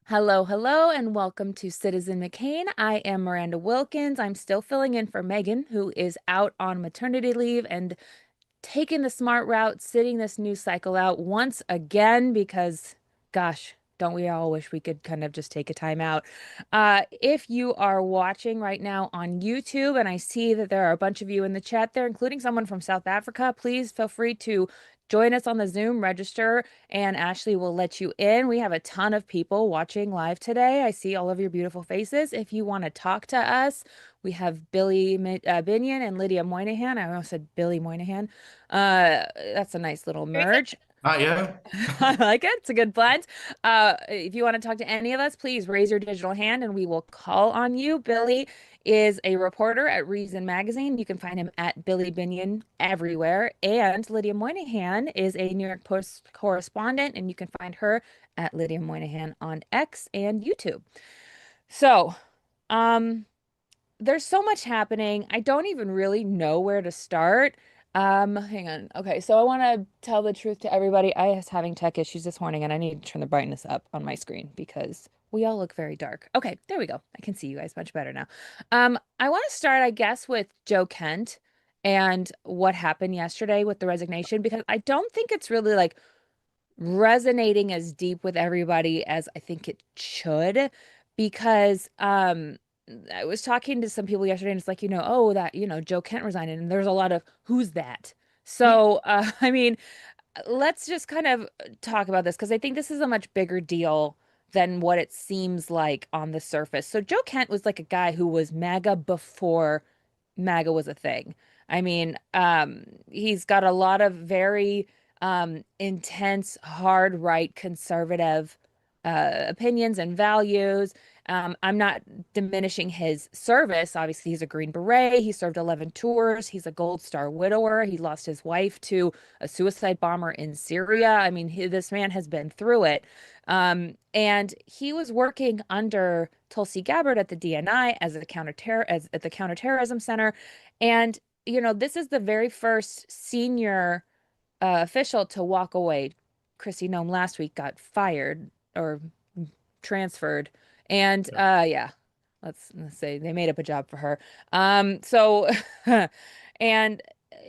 Hello, hello, and welcome to Citizen McCain. I am Miranda Wilkins. I'm still filling in for Megyn, who is out on maternity leave and taking the smart route, sitting this news cycle out once again because, gosh, don't we all wish we could kind of just take a time out? If you are watching right now on YouTube, and I see that there are a bunch of you in the chat there, including someone from South Africa, please feel free to join us on the Zoom, register, and Ashley will let you in. We have a ton of people watching live today. I see all of your beautiful faces. If you want to talk to us, we have Binion and Lydia Moynihan. I almost said Billy Moynihan. That's a nice little merge. Yeah. I like it. It's a good blend. If you want to talk to any of us, please raise your digital hand and we will call on you. Billy is a reporter at Reason Magazine. You can find him at Billy Binion everywhere. And Lydia Moynihan is a New York Post correspondent, and you can find her at Lydia Moynihan on X and YouTube. So, um, there's so much happening. I don't even really know where to start. Hang on. Okay, so I want to tell the truth to everybody. I was having tech issues this morning and I need to turn the brightness up on my screen because we all look very dark. Okay, there we go. I can see you guys much better now. I want to start, I guess, with Joe Kent and what happened yesterday with the resignation because I don't think it's really like resonating as deep with everybody as I think it should because I was talking to some people yesterday and it's like, oh, that, Joe Kent resigned and there's a lot of who's that? So, I mean, let's just kind of talk about this because I think this is a much bigger deal than what it seems like on the surface. So Joe Kent was like a guy who was MAGA before MAGA was a thing. I mean, he's got a lot of very intense, hard right conservative opinions and values. I'm not diminishing his service. Obviously, he's a Green Beret. He served 11 tours. He's a Gold Star widower. He lost his wife to a suicide bomber in Syria. I mean, this man has been through it. And he was working under Tulsi Gabbard at the DNI as at the Counterterrorism Center. And, this is the very first senior official to walk away. Kristi Noem last week got fired or transferred. And yeah, let's say they made up a job for her. So and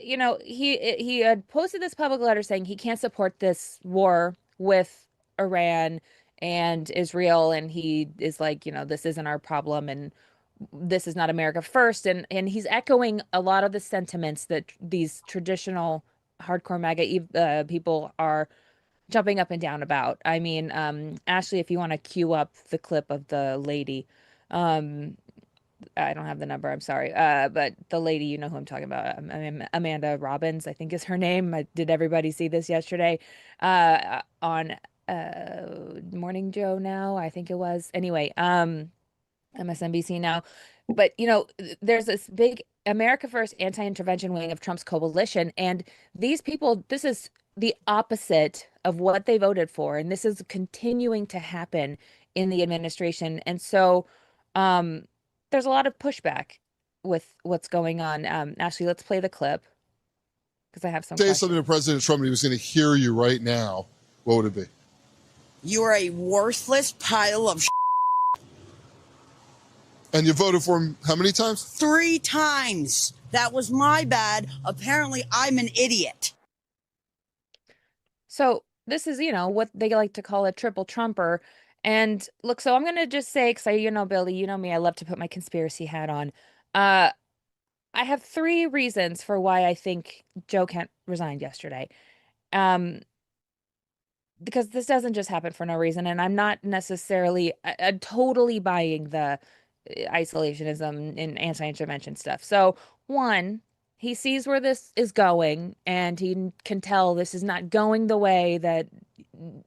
he had posted this public letter saying he can't support this war with Iran and Israel, and he is like, this isn't our problem and this is not America first. And he's echoing a lot of the sentiments that these traditional hardcore MAGA people are jumping up and down about. I mean, Ashley, if you want to cue up the clip of the lady, um, I don't have the number, I'm sorry. But the lady, you know who I'm talking about. Amanda Robbins, I think is her name. Did everybody see this yesterday? On Morning Joe now, I think it was. Anyway, MSNBC now. But there's this big America First anti-intervention wing of Trump's coalition, and these people, this is the opposite of what they voted for, and this is continuing to happen in the administration. And so um there's a lot of pushback with what's going on. Ashley, let's play the clip because I have some Say something questions. to President Trump and he was going to hear you right now, what would it be? You're a worthless pile of And you voted for him how many times? 3 times. That was my bad. Apparently, I'm an idiot. So this is, what they like to call a triple trumper. And look, so I'm gonna just say, because Billy, you know me, I love to put my conspiracy hat on. Uh, I have 3 reasons for why I think Joe Kent resigned yesterday. Um, because this doesn't just happen for no reason, and I'm not necessarily totally buying the isolationism and anti-intervention stuff. So, one, he sees where this is going, and he can tell this is not going the way that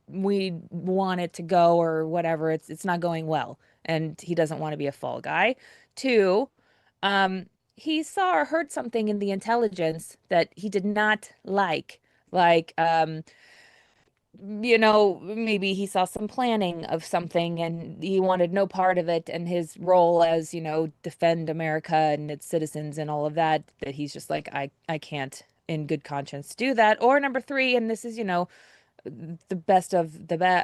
we want it to go, or whatever. It's not going well, and he doesn't want to be a fall guy. Two, he saw or heard something in the intelligence that he did not like maybe he saw some planning of something and he wanted no part of it, and his role as, defend America and its citizens and all of that, that he's just like, I can't in good conscience do that. Or number 3, and this is, the best of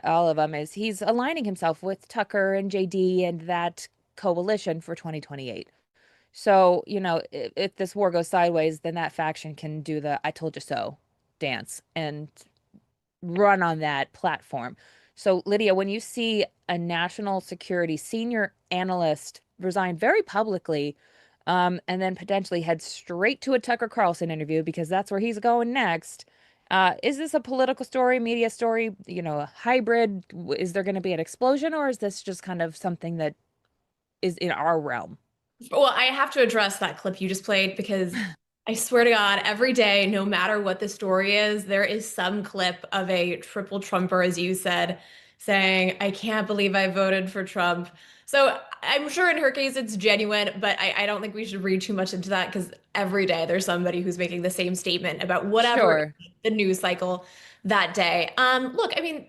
all of them is he's aligning himself with Tucker and JD and that coalition for 2028. So, if this war goes sideways, then that faction can do the I told you so dance and run on that platform. So, Lydia, when you see a national security senior analyst resign very publicly, and then potentially head straight to a Tucker Carlson interview because that's where he's going next. Is this a political story, media story, a hybrid? Is there going to be an explosion, or is this just kind of something that is in our realm? Well, I have to address that clip you just played because I swear to God, every day, no matter what the story is, there is some clip of a triple Trumper, as you said, saying, I can't believe I voted for Trump. So I'm sure in her case it's genuine, but I don't think we should read too much into that because every day there's somebody who's making the same statement about whatever Sure. the news cycle that day. Look, I mean,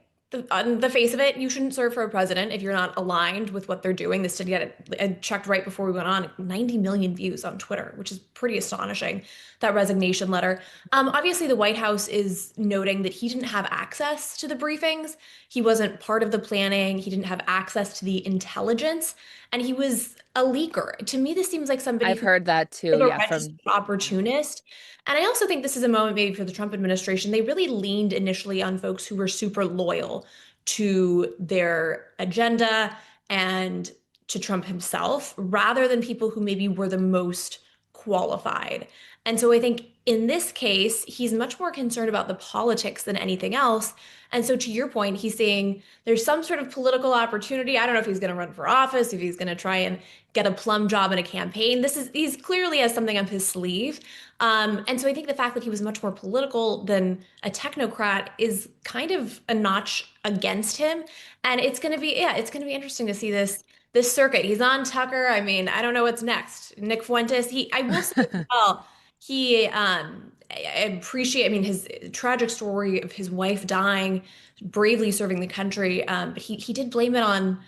on the face of it, you shouldn't serve for a president if you're not aligned with what they're doing. This did get it checked right before we went on. 90 million views on Twitter, which is pretty astonishing, that resignation letter. Obviously, the White House is noting that he didn't have access to the briefings. He wasn't part of the planning. He didn't have access to the intelligence, and he was a leaker. To me, this seems like somebody I've who heard that too. like a Yeah, registered from opportunist. And I also think this is a moment maybe for the Trump administration. They really leaned initially on folks who were super loyal to their agenda and to Trump himself, rather than people who maybe were the most qualified. And so I think in this case, he's much more concerned about the politics than anything else. And so to your point, he's saying there's some sort of political opportunity. I don't know if he's going to run for office, if he's going to try and get a plum job in a campaign. He's clearly has something up his sleeve. And so I think the fact that he was much more political than a technocrat is kind of a notch against him. And it's going to be, yeah, it's going to be interesting to see this circuit. He's on Tucker. I mean, I don't know what's next. Nick Fuentes. I will say as well, I appreciate, I mean, his tragic story of his wife dying, bravely serving the country. But he did blame it on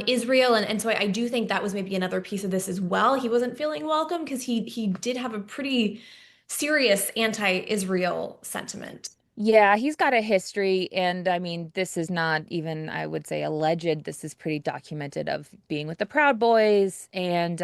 Israel. And so I do think that was maybe another piece of this as well. He wasn't feeling welcome because he did have a pretty serious anti-Israel sentiment. Yeah, he's got a history, and I mean, this is not even, I would say, alleged. This is pretty documented of being with the Proud Boys and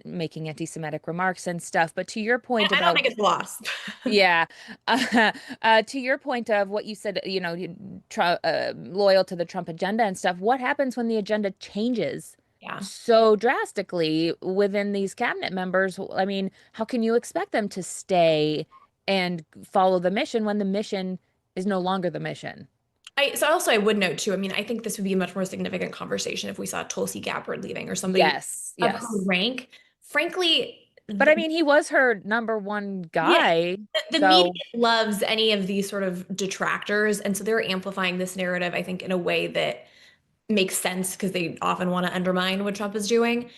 making anti-Semitic remarks and stuff. But to your point I don't about, think it's lost. yeah, to your point of what you said, loyal to the Trump agenda and stuff. What happens when the agenda changes Yeah. so drastically within these cabinet members? I mean, how can you expect them to stay and follow the mission when the mission is no longer the mission? I would note too, I mean, I think this would be a much more significant conversation if we saw Tulsi Gabbard leaving or somebody Yes, of her yes. rank. Frankly, But I mean, he was her number one yeah, guy. the media So, loves any of these sort of detractors. And so they're amplifying this narrative, I think, in a way that makes sense because they often want to undermine what Trump is doing.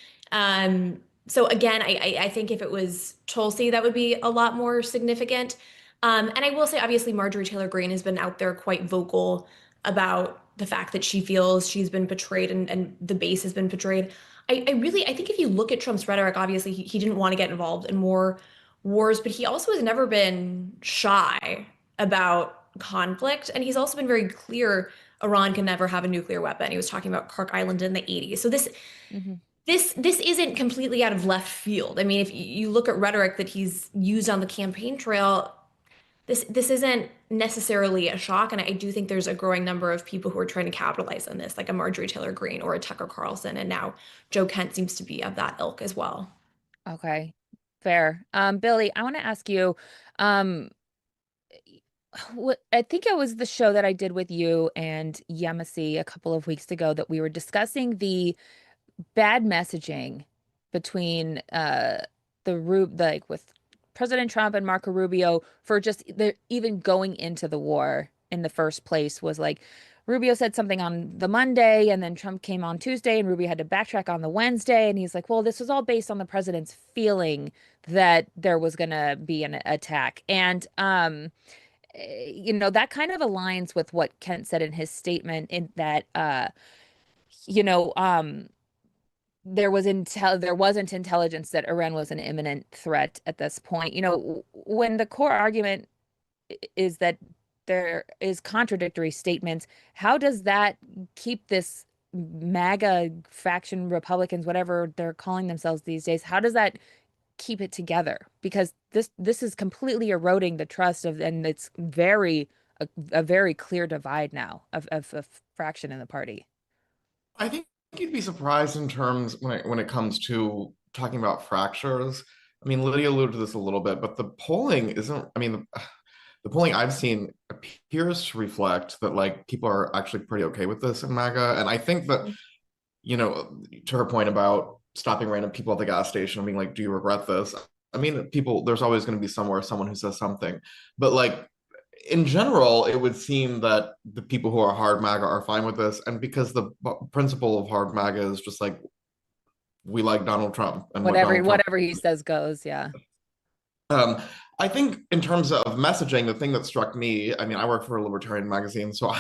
So again, I think if it was Tulsi, that would be a lot more significant. And I will say, obviously, Marjorie Taylor Greene has been out there quite vocal about the fact that she feels she's been betrayed and the base has been betrayed. I think if you look at Trump's rhetoric, obviously he didn't want to get involved in more wars, but he also has never been shy about conflict. And he's also been very clear Iran can never have a nuclear weapon. He was talking about Kirk Island in the 80s. So mhm. this isn't completely out of left field. I mean, if you look at rhetoric that he's used on the campaign trail, this isn't necessarily a shock. And I do think there's a growing number of people who are trying to capitalize on this, like a Marjorie Taylor Greene or a Tucker Carlson. And now Joe Kent seems to be of that ilk as well. Okay, fair. Billy, I want to ask you, um, I think it was the show that I did with you and Yemisi a couple of weeks ago that we were discussing the bad messaging between like with President Trump and Marco Rubio for just even going into the war in the first place. Was like Rubio said something on the Monday and then Trump came on Tuesday and Rubio had to backtrack on the Wednesday, and he's like, well, this was all based on the president's feeling that there was going to be an attack. And that kind of aligns with what Kent said in his statement in that you know um there wasn't intelligence that Iran was an imminent threat at this point. When the core argument is that there is contradictory statements. How does that keep this MAGA faction, Republicans, whatever they're calling themselves these days, how does that keep it together? Because this is completely eroding the trust of, and it's a very clear divide now of fraction in the party. I think you'd be surprised in terms when it comes to talking about fractures. I mean, Lydia alluded to this a little bit, but the polling isn't, I mean, the polling I've seen appears to reflect that like people are actually pretty okay with this in MAGA. And I think that, you know, to her point about stopping random people at the gas station and being like, do you regret this? I mean, people, there's always going to be someone who says something, but like in general, it would seem that the people who are hard MAGA are fine with this. And because the principle of hard MAGA is just like, we like Donald Trump and Whatever he says goes, yeah. I think in terms of messaging, the thing that struck me, I mean, I work for a libertarian magazine, so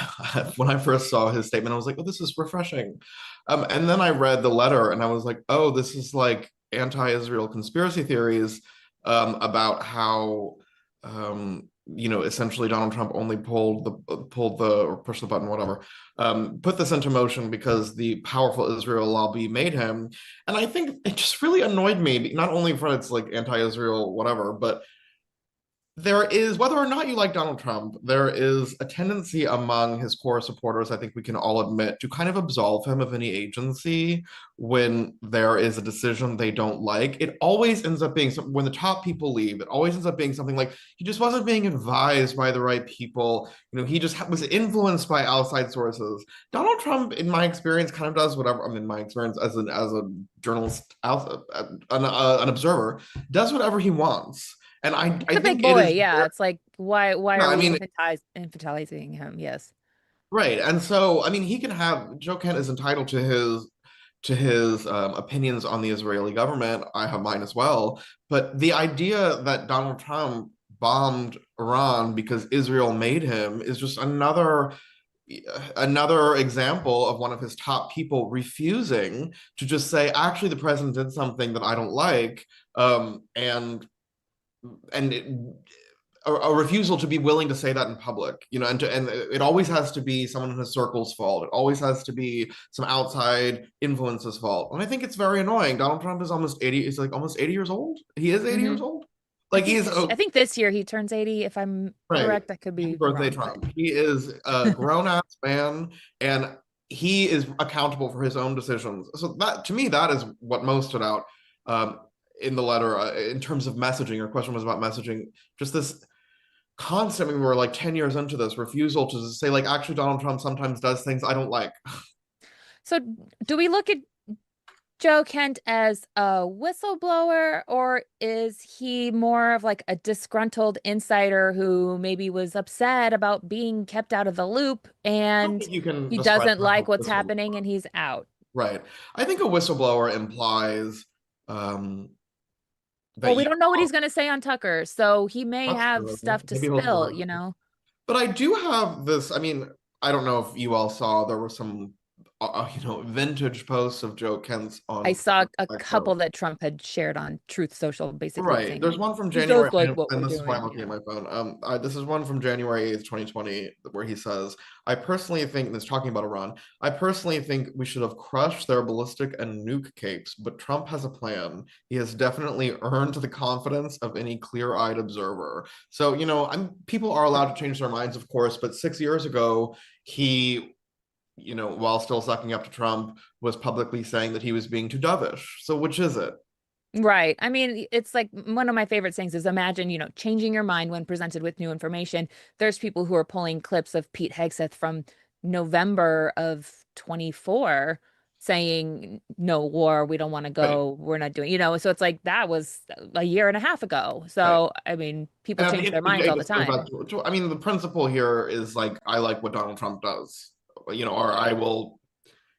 when I first saw his statement, I was like, oh, this is refreshing. And then I read the letter and I was like, oh, this is like anti-Israel conspiracy theories about how, you know, essentially Donald Trump only pulled the or pushed the button, whatever, put this into motion because the powerful Israel lobby made him. And I think it just really annoyed me, not only for its like anti-Israel whatever, but there is, whether or not you like Donald Trump, there is a tendency among his core supporters, I think we can all admit, to kind of absolve him of any agency when there is a decision they don't like. It always ends up being when the top people leave, it always ends up being something like he just wasn't being advised by the right people. You know, he just was influenced by outside sources. Donald Trump, in my experience, kind of does whatever. I mean, in my experience as a journalist, an observer, does whatever he wants. And I He's a think big boy, it is, yeah. It's like why no, are I we mean, infantilizing him? Yes. right. And so, I mean, he can have, Joe Kent is entitled to his opinions on the Israeli government. I have mine as well. But the idea that Donald Trump bombed Iran because Israel made him is just another example of one of his top people refusing to just say, actually, the president did something that I don't like, and a refusal to be willing to say that in public, you know, and it always has to be someone in his circle's fault. It always has to be some outside influence's fault. And I think it's very annoying. Donald Trump is almost 80. He's like almost 80 years old. He is 80 years old. Like I think this year he turns 80, if I'm correct. That could be birthday wrong, Trump. He is a grown-ass man, and he is accountable for his own decisions. So that, to me, that is what most stood out in the letter in terms of messaging. Your question was about messaging. Just this constant, we were like 10 years into this refusal to say, like, actually, Donald Trump sometimes does things I don't like. So do we look at Joe Kent as a whistleblower, or is he more of like a disgruntled insider who maybe was upset about being kept out of the loop and he doesn't like what's happening and he's out? Right. I think a whistleblower implies well, we don't know what he's going to say on Tucker, so he may have stuff to spill, you know. But I do have this, I mean, I don't know if you all saw, there were some you know, vintage posts of Joe Kent's on. I saw a couple that Trump had shared on Truth Social, basically. Right. There's one from January, and this is why I'm looking at my phone. This is one from January 8th, 2020, where he says, I personally think, and it's talking about Iran, I personally think we should have crushed their ballistic and nuke capes, but Trump has a plan. He has definitely earned the confidence of any clear-eyed observer. So, you know, people are allowed to change their minds, of course, but 6 years ago, he, you know, while still sucking up to Trump, was publicly saying that he was being too dovish. So which is it? Right. I mean, it's like one of my favorite things is imagine, you know, changing your mind when presented with new information. There's people who are pulling clips of Pete Hegseth from November of 24 saying no war, we don't want to go, right. We're not doing, you know, so it's like that was a year and a half ago. So, right. I mean, people change their minds all the time. I mean, the principle here is like, I like what Donald Trump does. You know, or I will,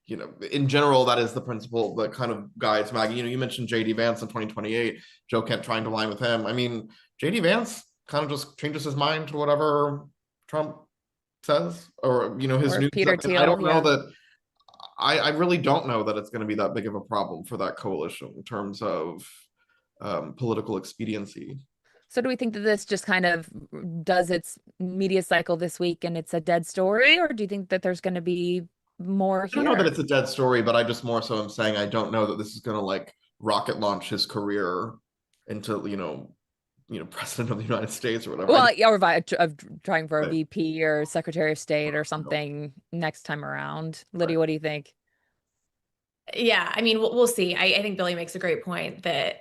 you know, in general, that is the principle that kind of guides MAGA. You know, you mentioned J.D. Vance in 2028, Joe Kent trying to align with him. I mean, J.D. Vance kind of just changes his mind to whatever Trump says, or, you know, his new Peter Thiel, I don't know that, I really don't know that it's going to be that big of a problem for that coalition in terms of political expediency. So do we think that this just kind of does its media cycle this week and it's a dead story, or do you think that there's going to be more here? I don't know that it's a dead story, but I just more so am saying I don't know that this is going to like rocket launch his career into, president of the United States or whatever. Well, or of trying for a VP or Secretary of State or something next time around. Lydia, what do you think? Yeah, I mean, we'll see. I think Billy makes a great point that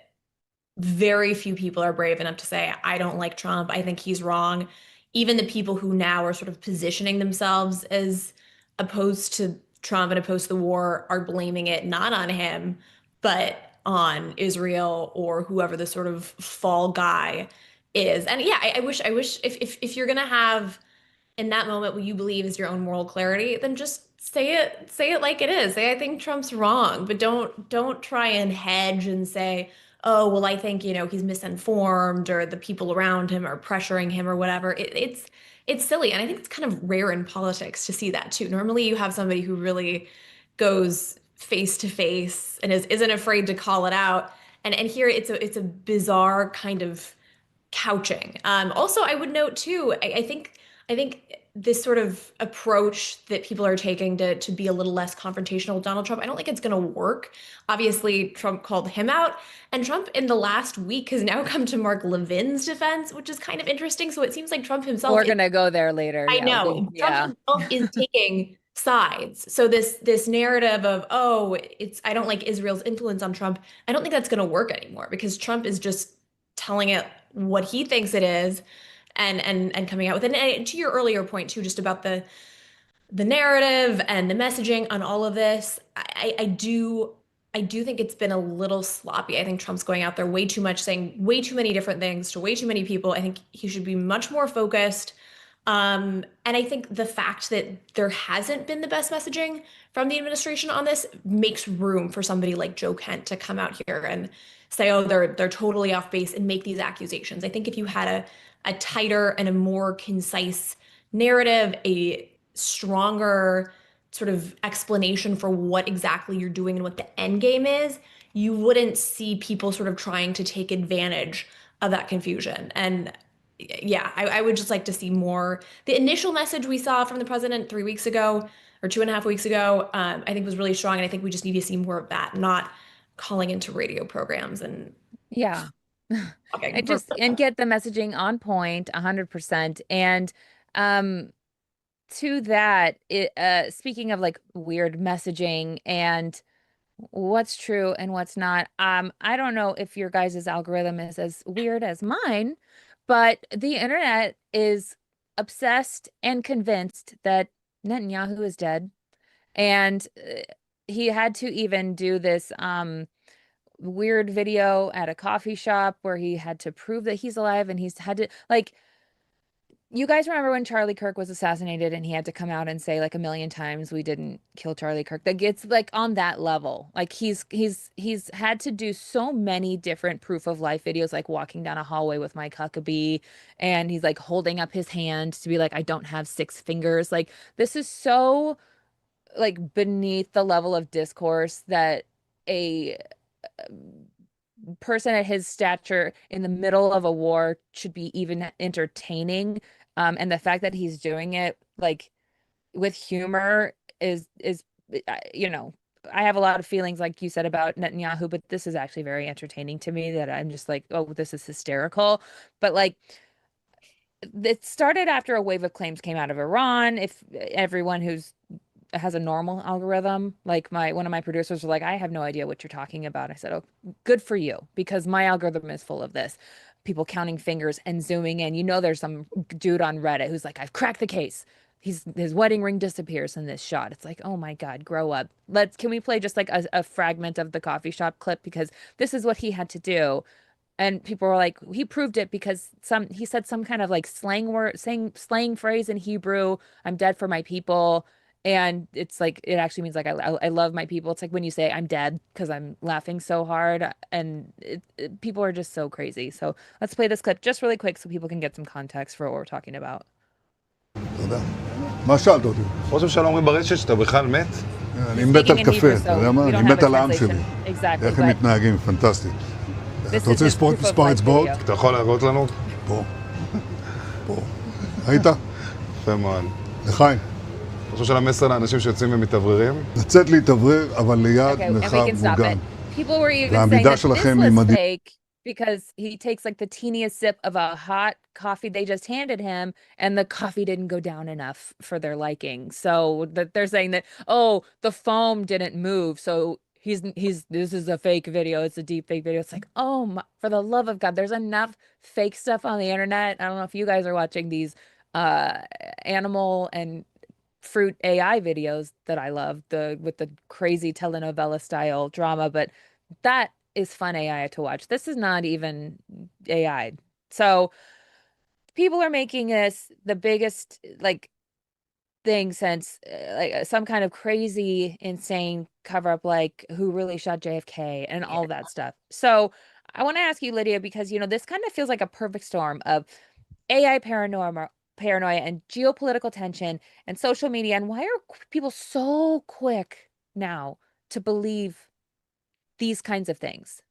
very few people are brave enough to say, I don't like Trump. I think he's wrong. Even the people who now are sort of positioning themselves as opposed to Trump and opposed to the war are blaming it not on him, but on Israel or whoever the sort of fall guy is. And yeah, I wish if you're gonna have in that moment what you believe is your own moral clarity, then just say it like it is. Say, I think Trump's wrong, but don't try and hedge and say, oh, well, I think, he's misinformed or the people around him are pressuring him or whatever. It's silly. And I think it's kind of rare in politics to see that too. Normally you have somebody who really goes face to face and isn't afraid to call it out. And here it's a bizarre kind of couching. Also, I would note too, I think this sort of approach that people are taking to be a little less confrontational with Donald Trump, I don't think it's going to work. Obviously, Trump called him out, and Trump in the last week has now come to Mark Levin's defense, which is kind of interesting. So it seems like Trump himself— We're going to go there later. I know. Trump himself is taking sides. So this narrative of, I don't like Israel's influence on Trump, I don't think that's going to work anymore, because Trump is just telling it what he thinks it is and coming out with it. And to your earlier point too, just about the narrative and the messaging on all of this, I do think it's been a little sloppy. I think Trump's going out there way too much, saying way too many different things to way too many people. I think he should be much more focused. And I think the fact that there hasn't been the best messaging from the administration on this makes room for somebody like Joe Kent to come out here and say, oh, they're totally off base and make these accusations. I think if you had a tighter and a more concise narrative, a stronger sort of explanation for what exactly you're doing and what the end game is, you wouldn't see people sort of trying to take advantage of that confusion. And yeah, I would just like to see more. The initial message we saw from the president 3 weeks ago or 2.5 weeks ago, I think was really strong. And I think we just need to see more of that, not calling into radio programs and and get the messaging on point 100%. And to that, speaking of like weird messaging and what's true and what's not, I don't know if your guys' algorithm is as weird as mine, but the internet is obsessed and convinced that Netanyahu is dead. And he had to even do this weird video at a coffee shop where he had to prove that he's alive, and he's had to, like, you guys remember when Charlie Kirk was assassinated and he had to come out and say like 1,000,000 times we didn't kill Charlie Kirk? Like, it's like on that level. Like he's had to do so many different proof of life videos, like walking down a hallway with Mike Huckabee, and he's like holding up his hand to be like, I don't have 6 fingers. Like, this is so like beneath the level of discourse that a person at his stature in the middle of a war should be even entertaining. And the fact that he's doing it like with humor is I have a lot of feelings, like you said, about Netanyahu, but this is actually very entertaining to me, that I'm just like, oh, this is hysterical. But like, it started after a wave of claims came out of Iran. If everyone has a normal algorithm, like one of my producers was like, I have no idea what you're talking about. I said, oh, good for you, because my algorithm is full of this. People counting fingers and zooming in. There's some dude on Reddit who's like, I've cracked the case. His wedding ring disappears in this shot. It's like, oh my God, grow up. Can we play just like a fragment of the coffee shop clip? Because this is what he had to do. And people were like, he proved it because he said some kind of like slang phrase in Hebrew, I'm dead for my people. And it's like, it actually means like, I love my people. It's like when you say I'm dead because I'm laughing so hard, and people are just so crazy. So let's play this clip just really quick so people can get some context for what we're talking about. תודה. מה שאלת אותי? ראש הממשלה אומרים ברשת שאתה בכלל מת? אני מת על קפה, אתה יודע מה? אני מת על העם שלי. איך הם מתנהגים, פנטסטי. This אתה is רוצה his לספור proof of מספר life אצבעות? video. אתה יכול להראות לנו? פה. פה. ראית? יפה מאוד. לחיים. אתה חושב של המסר לאנשים שיוצאים ומתאווררים? לצאת להתאוורר, אבל ליד Okay, and we מרחב can stop מוגן. it. People were even saying והעמידה that this שלכם was היא מדהימה. fake because he takes like the teeniest sip of a hot coffee they just handed him, and the coffee didn't go down enough for their liking. So that they're saying that, oh, the foam didn't move, so this is a fake video. It's a deep fake video. It's like, oh my, for the love of God, there's enough fake stuff on the internet. I don't know if you guys are watching these animal and fruit AI videos that I love, with the crazy telenovela style drama, but that is fun AI to watch. This is not even AI. So people are making this the biggest like thing since like some kind of crazy, insane cover up, like who really shot JFK and all that stuff. So I want to ask you, Lydia, because this kind of feels like a perfect storm of AI paranoia and geopolitical tension and social media. And why are people so quick now to believe these kinds of things?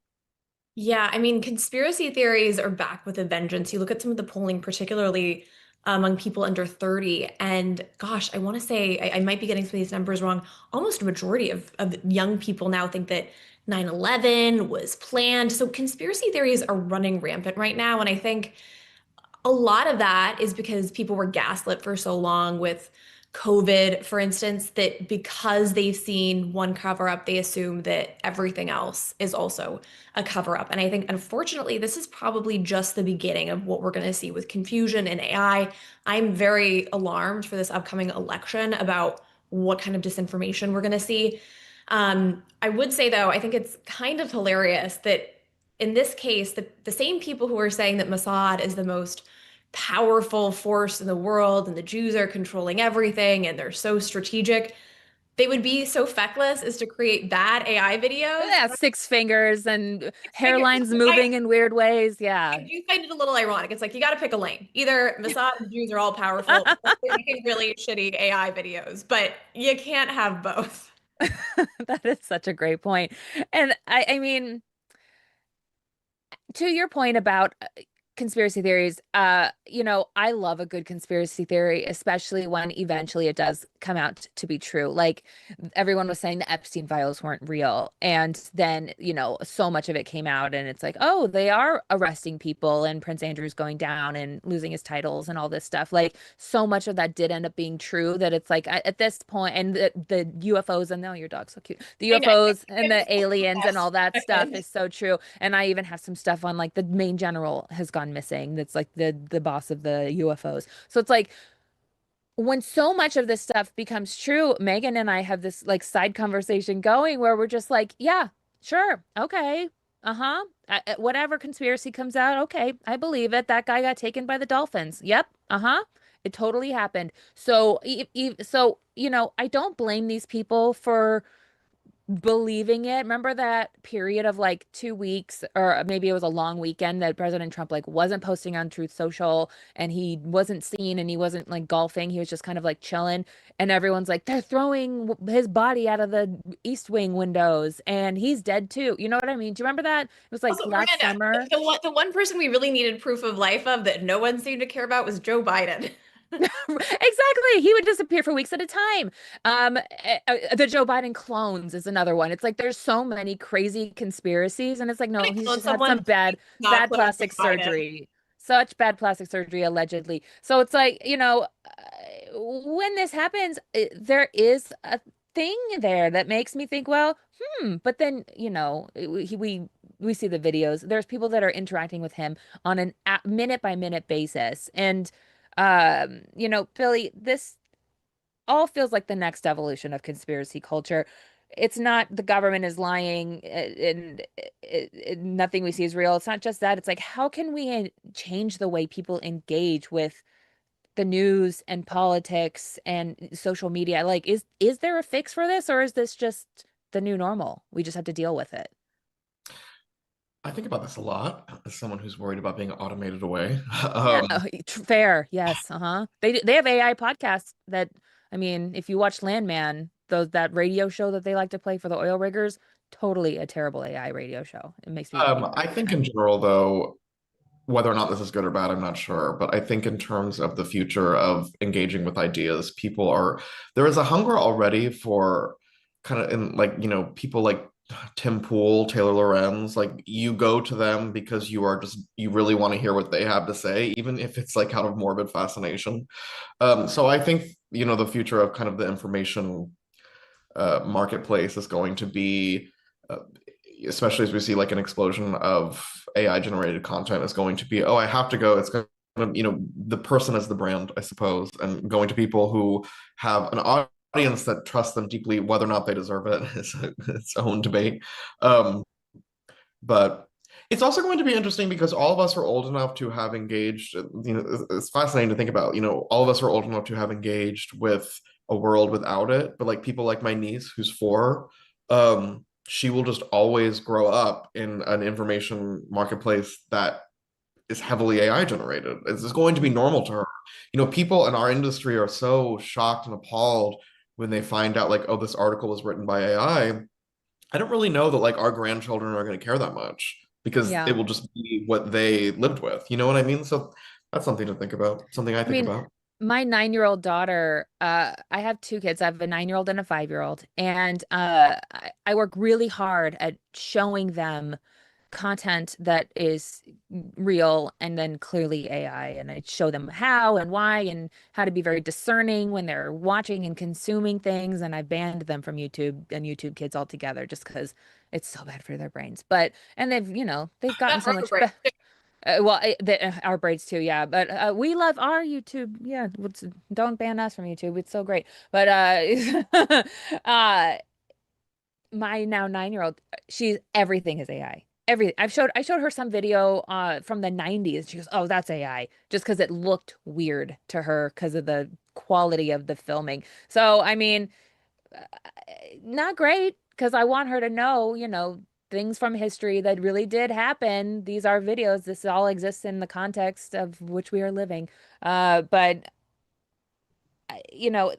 Yeah, I mean, conspiracy theories are back with a vengeance. You look at some of the polling, particularly among people under 30, and gosh, I want to say, I might be getting some of these numbers wrong. Almost a majority of young people now think that 9/11 was planned. So conspiracy theories are running rampant right now. And I think a lot of that is because people were gaslit for so long with COVID, for instance, that because they've seen one cover up, they assume that everything else is also a cover up. And I think, unfortunately, this is probably just the beginning of what we're going to see with confusion and AI. I'm very alarmed for this upcoming election about what kind of disinformation we're going to see. I would say, though, I think it's kind of hilarious that in this case, the same people who are saying that Mossad is the most powerful force in the world and the Jews are controlling everything and they're so strategic, they would be so feckless as to create bad AI videos. Yeah, 6 fingers and hairlines moving in weird ways. Yeah. I do find it a little ironic. It's like you got to pick a lane. Either Mossad and Jews are all powerful, or they're making really shitty AI videos, but you can't have both. That is such a great point. And I mean, to your point about conspiracy theories, I love a good conspiracy theory, especially when eventually it does come out to be true. Like everyone was saying the Epstein files weren't real, and then so much of it came out, and it's like, oh, they are arresting people, and Prince Andrew's going down and losing his titles and all this stuff. Like so much of that did end up being true that it's like at this point, and the UFOs, and your dog's so cute, the UFOs and the aliens and all that stuff is so true. And I even have some stuff on like the main general has gone missing. That's like the boss of the UFOs. So it's like when so much of this stuff becomes true, Megyn and I have this like side conversation going where we're just like, yeah, sure, okay, whatever conspiracy comes out, okay, I believe it. That guy got taken by the dolphins. Yep, it totally happened. So I don't blame these people for believing it. Remember that period of like 2 weeks, or maybe it was a long weekend, that President Trump like wasn't posting on Truth Social, and he wasn't seen, and he wasn't like golfing. He was just kind of like chilling, and everyone's like, they're throwing his body out of the East Wing windows, and he's dead too. You know what I mean? Do you remember that? It was like Also, last summer. The one person we really needed proof of life of that no one seemed to care about was Joe Biden. Exactly. He would disappear for weeks at a time. The Joe Biden clones is another one. It's like there's so many crazy conspiracies, and it's like, no, he's just had some bad plastic surgery. Such bad plastic surgery, allegedly. So it's like, when this happens, there is a thing there that makes me think, well, but then, we see the videos. There's people that are interacting with him on a minute by minute basis. And Billy, this all feels like the next evolution of conspiracy culture. It's not the government is lying and nothing we see is real. It's not just that. It's like, how can we change the way people engage with the news and politics and social media? Like, is there a fix for this, or is this just the new normal? We just have to deal with it. I think about this a lot as someone who's worried about being automated away. Fair, yes, They have AI podcasts that, I mean, if you watch Landman, that radio show that they like to play for the oil riggers, totally a terrible AI radio show. It makes me I think in general, though, whether or not this is good or bad, I'm not sure. But I think in terms of the future of engaging with ideas, there is a hunger already for kind of in like, people like Tim Pool, Taylor Lorenz, like you go to them because you really want to hear what they have to say, even if it's like out of morbid fascination. So I think, the future of kind of the information marketplace is going to be, especially as we see like an explosion of AI generated content, is going to be, oh, I have to go. It's going to, the person is the brand, I suppose, and going to people who have an audience that trusts them deeply, whether or not they deserve it is its own debate. But it's also going to be interesting because all of us are old enough to have engaged, it's fascinating to think about, all of us are old enough to have engaged with a world without it. But like people like my niece who's 4, she will just always grow up in an information marketplace that is heavily AI generated. It's just going to be normal to her. People in our industry are so shocked and appalled when they find out like, oh, this article was written by AI. I don't really know that like our grandchildren are going to care that much because Yeah. it will just be what they lived with. You know what I mean? So that's something to think about, something I think about. My 9-year-old daughter, I have 2 kids. I have a 9-year-old and a 5-year-old. And I work really hard at showing them content that is real and then clearly AI. And I show them how and why and how to be very discerning when they're watching and consuming things. And I banned them from YouTube and YouTube Kids altogether just because it's so bad for their brains. And they've gotten so much better. Our braids too, yeah. But we love our YouTube. Yeah, don't ban us from YouTube. It's so great. But my now 9-year-old, everything is AI. Everything. I showed her some video from the 90s. She goes, "Oh, that's AI," just because it looked weird to her because of the quality of the filming. So I mean, not great because I want her to know, things from history that really did happen. These are videos. This all exists in the context of which we are living. But you know,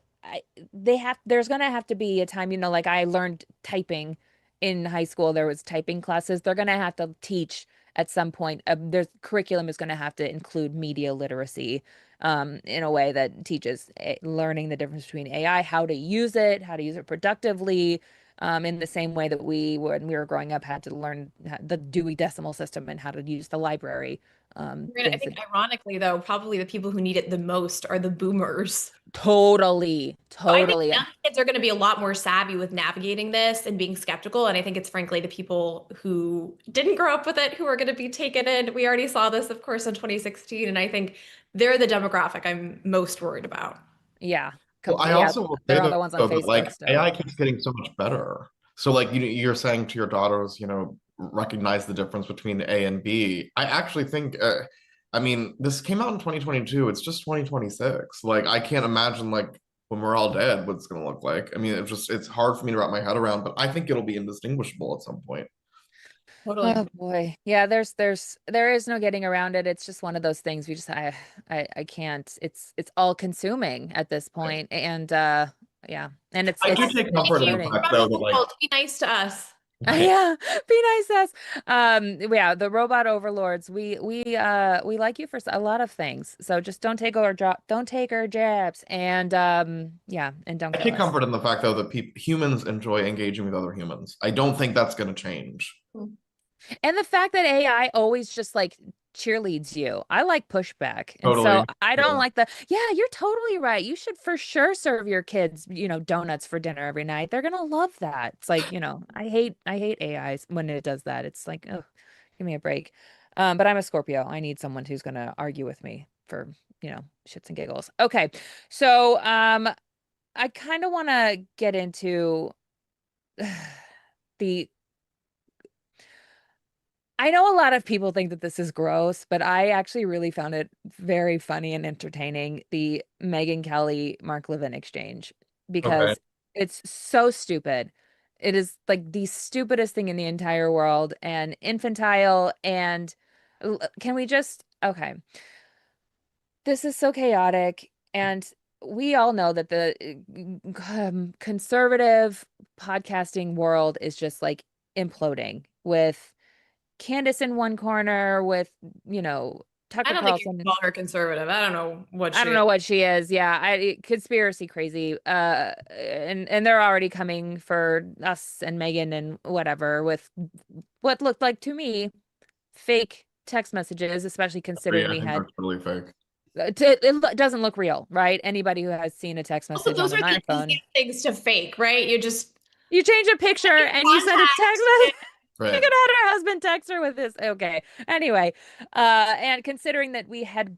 there's gonna have to be a time, like I learned typing in high school. There was typing classes. They're gonna have to teach at some point. There's curriculum is gonna have to include media literacy, in a way that teaches learning the difference between AI, how to use it productively, in the same way that when we were growing up, had to learn the Dewey Decimal System and how to use the library. I think ironically, though, probably the people who need it the most are the boomers. Totally. I think young kids are going to be a lot more savvy with navigating this and being skeptical. And I think it's frankly the people who didn't grow up with it who are going to be taken in. We already saw this, of course, in 2016. And I think they're the demographic I'm most worried about. Yeah. Well, I also will say the ones on Facebook, like still. AI keeps getting so much better. So like you're saying to your daughters, recognize the difference between A and B. I actually think, I mean, this came out in 2022. It's just 2026. Like I can't imagine like when we're all dead, what it's going to look like. I mean, it's hard for me to wrap my head around, but I think it'll be indistinguishable at some point. Totally. Oh boy. Yeah, there is no getting around it. It's just one of those things I can't. It's all consuming at this point. And yeah. And I do take comfort in the fact though that like be nice to us. Yeah, be nice to us. Yeah, the robot overlords. We like you for a lot of things. So just don't take our jabs, and yeah, and don't. I take comfort in the fact though that humans enjoy engaging with other humans. I don't think that's going to change. And the fact that AI always just like cheerleads you. I like pushback. And Totally. so I don't like you're totally right. You should for sure serve your kids, donuts for dinner every night. They're going to love that. It's like, I hate AIs when it does that. It's like, oh, give me a break. But I'm a Scorpio. I need someone who's going to argue with me for, shits and giggles. Okay. So, I kind of want to get into I know a lot of people think that this is gross, but I actually really found it very funny and entertaining, the Megyn Kelly Mark Levin exchange, because it's so stupid. It is like the stupidest thing in the entire world and infantile. And can we okay. This is so chaotic. And we all know that the conservative podcasting world is just like imploding with Candace in one corner, with, I Tucker don't think you Carlson. can call her conservative. I don't know what I don't know what she is. Yeah, conspiracy crazy. And they're already coming for us and Megyn and whatever with what looked like to me fake text messages, especially considering we I think had. that's totally fake. It doesn't look real, right? Anybody who has seen a text Also, message those on are an the iPhone, easiest things to fake, right? you change a picture and you send a text message. You Right. could have had her husband text her with this. Okay. Anyway, and considering that we had,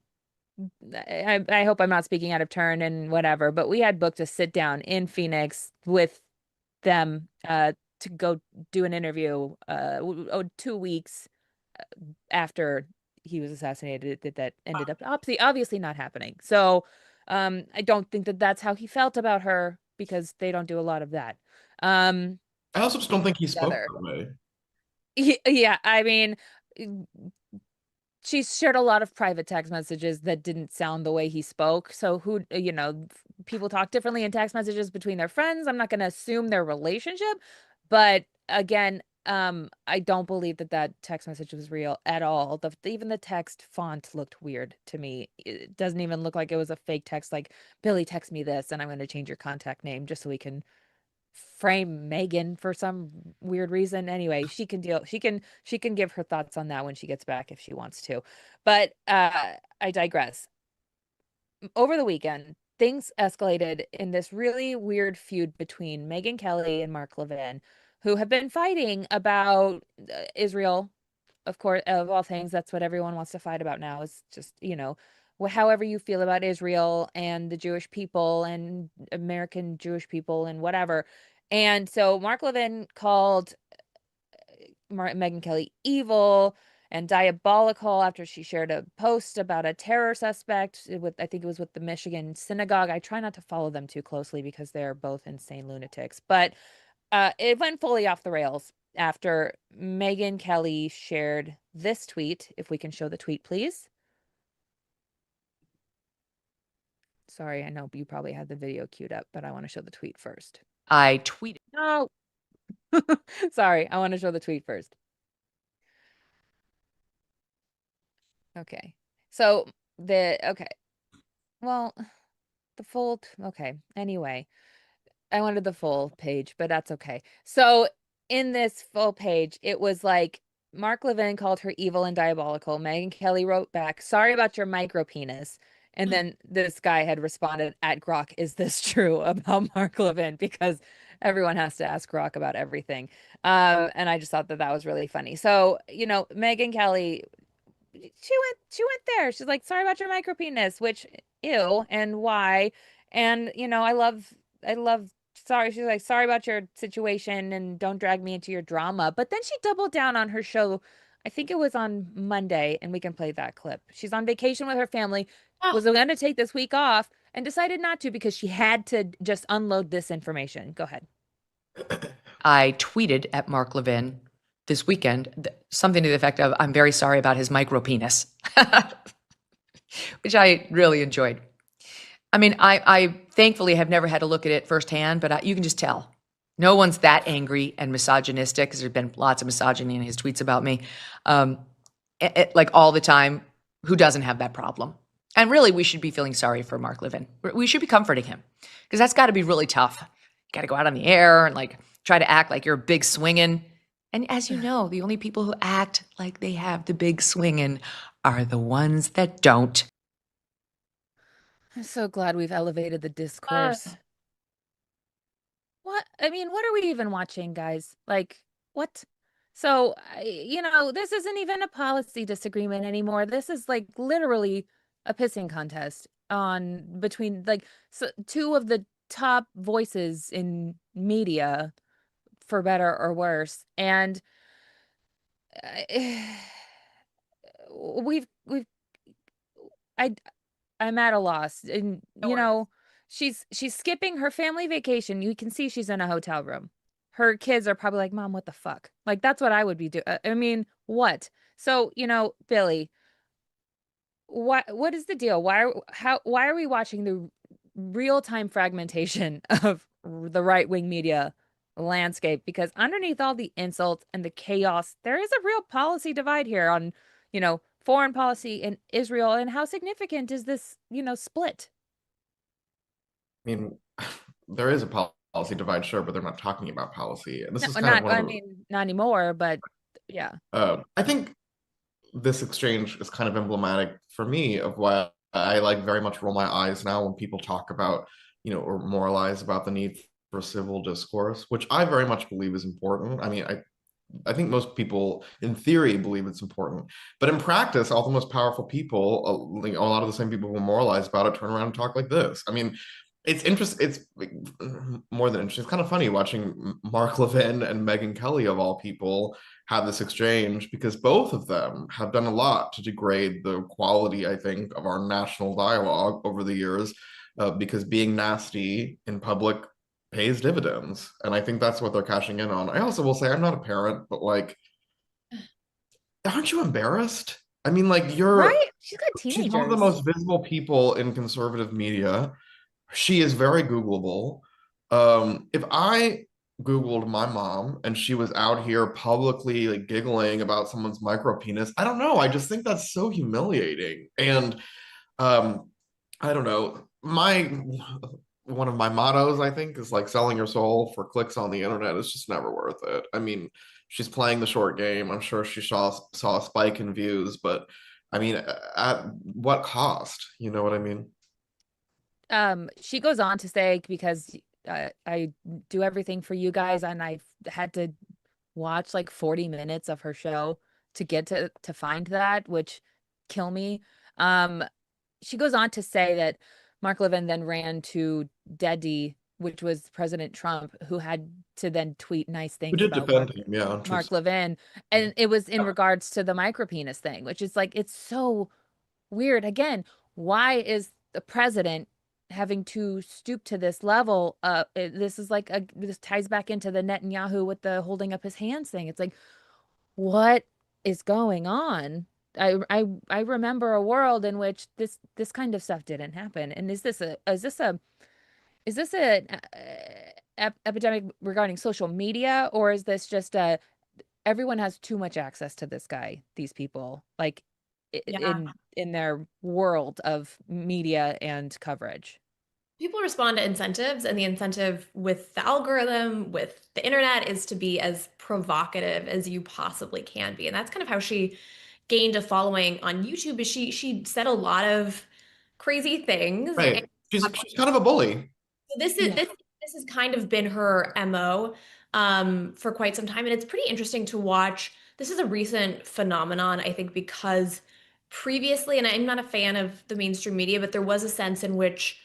I hope I'm not speaking out of turn and whatever, but we had booked a sit down in Phoenix with them to go do an interview 2 weeks after he was assassinated, that ended up obviously not happening. So I don't think that that's how he felt about her, because they don't do a lot of that. I also just don't think he spoke Together. that way. Yeah, I mean, she shared a lot of private text messages that didn't sound the way he spoke. So people talk differently in text messages between their friends. I'm not going to assume their relationship, but again, I don't believe that text message was real at all. Even the text font looked weird to me. It doesn't even look like it was a fake text, like, Billy, text me this and I'm going to change your contact name just so we can frame Megyn for some weird reason. Anyway, she can give her thoughts on that when she gets back if she wants to. But I digress. Over the weekend, things escalated in this really weird feud between Megyn Kelly and Mark Levin, who have been fighting about Israel. Of course, of all things, that's what everyone wants to fight about now, is just, however you feel about Israel and the Jewish people and American Jewish people and whatever. And so Mark Levin called Megyn Kelly evil and diabolical after she shared a post about a terror suspect with, I think it was with the Michigan synagogue. I try not to follow them too closely because they're both insane lunatics, but it went fully off the rails after Megyn Kelly shared this tweet. If we can show the tweet, please. Sorry, I know you probably had the video queued up, but I want to show the tweet first. I tweeted. No. Sorry, I want to show the tweet first. Okay. So okay. Well, the full, okay. Anyway, I wanted the full page, but that's okay. So in this full page, it was like Mark Levin called her evil and diabolical. Megyn Kelly wrote back, "Sorry about your micro penis." And then this guy had responded at Grok, "Is this true about Mark Levin?" Because everyone has to ask Grok about everything. And I just thought that was really funny. So, Megyn Kelly, she went there. She's like, "Sorry about your micro penis," which, ew, and why? And I love sorry. She's like, "Sorry about your situation and don't drag me into your drama." But then she doubled down on her show. I think it was on Monday, and we can play that clip. She's on vacation with her family, was going to take this week off, and decided not to because she had to just unload this information. Go ahead. I tweeted at Mark Levin this weekend something to the effect of, "I'm very sorry about his micro penis," which I really enjoyed. I mean, I thankfully have never had to look at it firsthand, but you can just tell. No one's that angry and misogynistic, because there's been lots of misogyny in his tweets about me, like all the time. Who doesn't have that problem? And really, we should be feeling sorry for Mark Levin. We should be comforting him, because that's got to be really tough. You got to go out on the air and try to act like you're a big swinging. And as you know, the only people who act like they have the big swinging are the ones that don't. I'm so glad we've elevated the discourse. What? I mean, what are we even watching, guys? Like, what? So, this isn't even a policy disagreement anymore. This is literally a pissing contest between two of the top voices in media, for better or worse. And we've I'm at a loss. And she's skipping her family vacation. You can see she's in a hotel room. Her kids are probably like, "Mom, what the fuck?" Like, that's what I would be doing. I mean, what? So, Billy, what is the deal? Why are we watching the real-time fragmentation of the right-wing media landscape, because underneath all the insults and the chaos, there is a real policy divide here on, foreign policy in Israel. And how significant is this, split? I mean, there is a policy divide, sure, but they're not talking about policy. And this is kind Not, of one I of the, mean, not anymore, but yeah. I think this exchange is kind of emblematic for me of why I like very much roll my eyes now when people talk about, or moralize about the need for civil discourse, which I very much believe is important. I mean, I think most people in theory believe it's important, but in practice, all the most powerful people, a lot of the same people who moralize about it, turn around and talk like this. I mean, it's interesting. It's more than interesting. It's kind of funny watching Mark Levin and Megyn Kelly, of all people, have this exchange, because both of them have done a lot to degrade the quality, I think, of our national dialogue over the years, because being nasty in public pays dividends. And I think that's what they're cashing in on. I also will say, I'm not a parent, but like, aren't you embarrassed? I mean, like, Right? She's got she's one of the teenagers. most visible people in conservative media. She is very Googleable. If I Googled my mom and she was out here publicly like giggling about someone's micro penis, I don't know. I just think that's so humiliating. And um, I don't know. One of my mottos, I think, is like selling your soul for clicks on the internet is just never worth it. I mean, she's playing the short game. I'm sure she saw a spike in views, but I mean, at what cost? You know what I mean? She goes on to say, because I do everything for you guys, and I've had to watch like 40 minutes of her show to get to find that, which kill me. She goes on to say that Mark Levin then ran to Dedi, which was President Trump, who had to then tweet nice Who things did about defend him? Yeah, Mark Levin. And it was in regards to the micropenis thing, which is like, it's so weird. Again, why is the president having to stoop to this level? This is like this ties back into the Netanyahu with the holding up his hands thing. It's like, what is going on? I remember a world in which this kind of stuff didn't happen. And is this a epidemic regarding social media, or is this just everyone has too much access to this guy, these people, like Yeah. in their world of media and coverage? People respond to incentives, and the incentive with the algorithm, with the internet, is to be as provocative as you possibly can be. And that's kind of how she gained a following on YouTube. Is she said a lot of crazy things. And Right. She's kind of a bully. so this has kind of been her MO for quite some time. And it's pretty interesting to watch. This is a recent phenomenon, I think, because previously, and I'm not a fan of the mainstream media, but there was a sense in which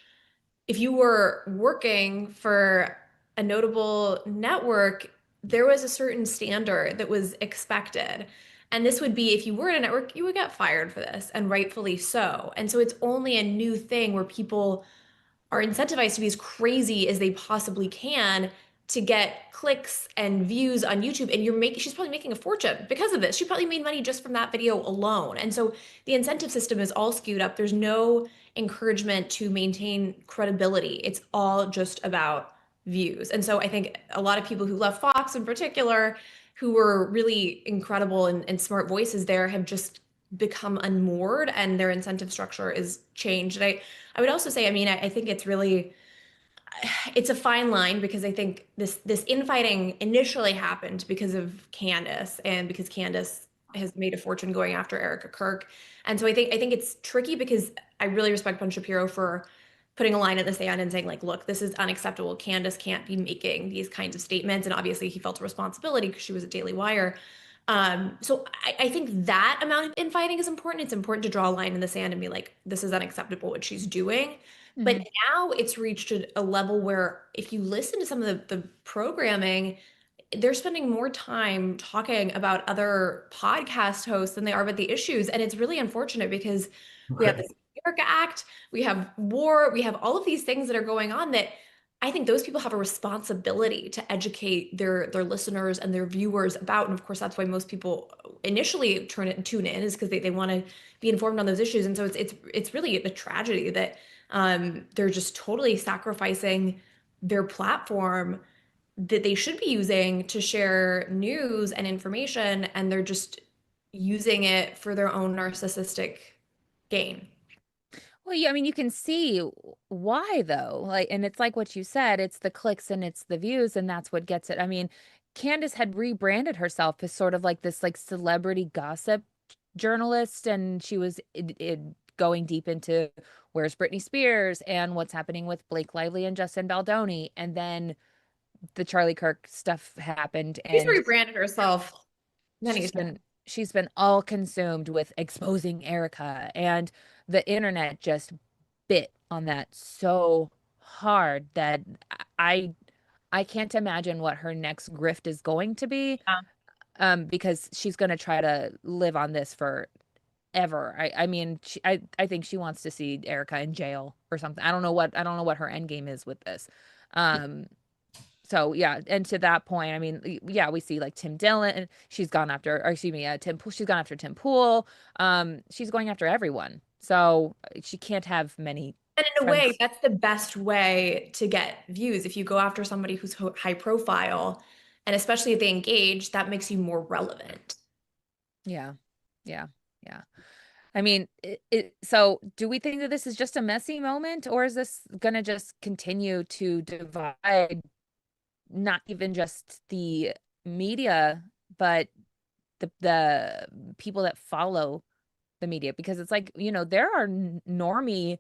if you were working for a notable network, there was a certain standard that was expected. And this would be, if you were in a network, you would get fired for this, and rightfully so. And so it's only a new thing where people are incentivized to be as crazy as they possibly can to get clicks and views on YouTube. And she's probably making a fortune because of this. She probably made money just from that video alone. And so the incentive system is all skewed up. There's no encouragement to maintain credibility. It's all just about views. And so I think a lot of people who love Fox in particular, who were really incredible and smart voices there, have just become unmoored, and their incentive structure is changed. And I would also say, I mean, I think it's a fine line, because I think this infighting initially happened because of Candace, and because Candace has made a fortune going after Erica Kirk. And so I think it's tricky, because I really respect Ben Shapiro for putting a line in the sand and saying, like, look, this is unacceptable. Candace can't be making these kinds of statements. And obviously he felt a responsibility because she was at Daily Wire. So I think that amount of infighting is important. It's important to draw a line in the sand and be like, this is unacceptable what she's doing. But now it's reached a level where if you listen to some of the programming, they're spending more time talking about other podcast hosts than they are about the issues. And it's really unfortunate, because we have this America Act, we have war, we have all of these things that are going on that I think those people have a responsibility to educate their listeners and their viewers about. And of course, that's why most people initially tune in, is because they want to be informed on those issues. And so it's really a tragedy that they're just totally sacrificing their platform that they should be using to share news and information, and they're just using it for their own narcissistic gain. Well, yeah, I mean, you can see why though. Like, and it's like what you said, it's the clicks and it's the views, and that's what gets it. I mean, Candace had rebranded herself as sort of like this like celebrity gossip journalist, and she was going deep into where's Britney Spears and what's happening with Blake Lively and Justin Baldoni, and then the Charlie Kirk stuff happened, She's and rebranded herself many she's times. she's been all consumed with exposing Erica, and the internet just bit on that so hard that I can't imagine what her next grift is going to be, because she's going to try to live on this forever. I mean, I think she wants to see Erica in jail or something. I don't know what her end game is with this. So yeah, and to that point, I mean, yeah, we see like Tim Dillon, she's gone after, or excuse me, she's gone after Tim Pool. She's going after everyone. So she can't have many. And in a way, friends. that's the best way to get views. If you go after somebody who's high profile, and especially if they engage, that makes you more relevant. Yeah. I mean, so do we think that this is just a messy moment, or is this going to just continue to divide not even just the media, but the people that follow the media? Because it's like, there are normie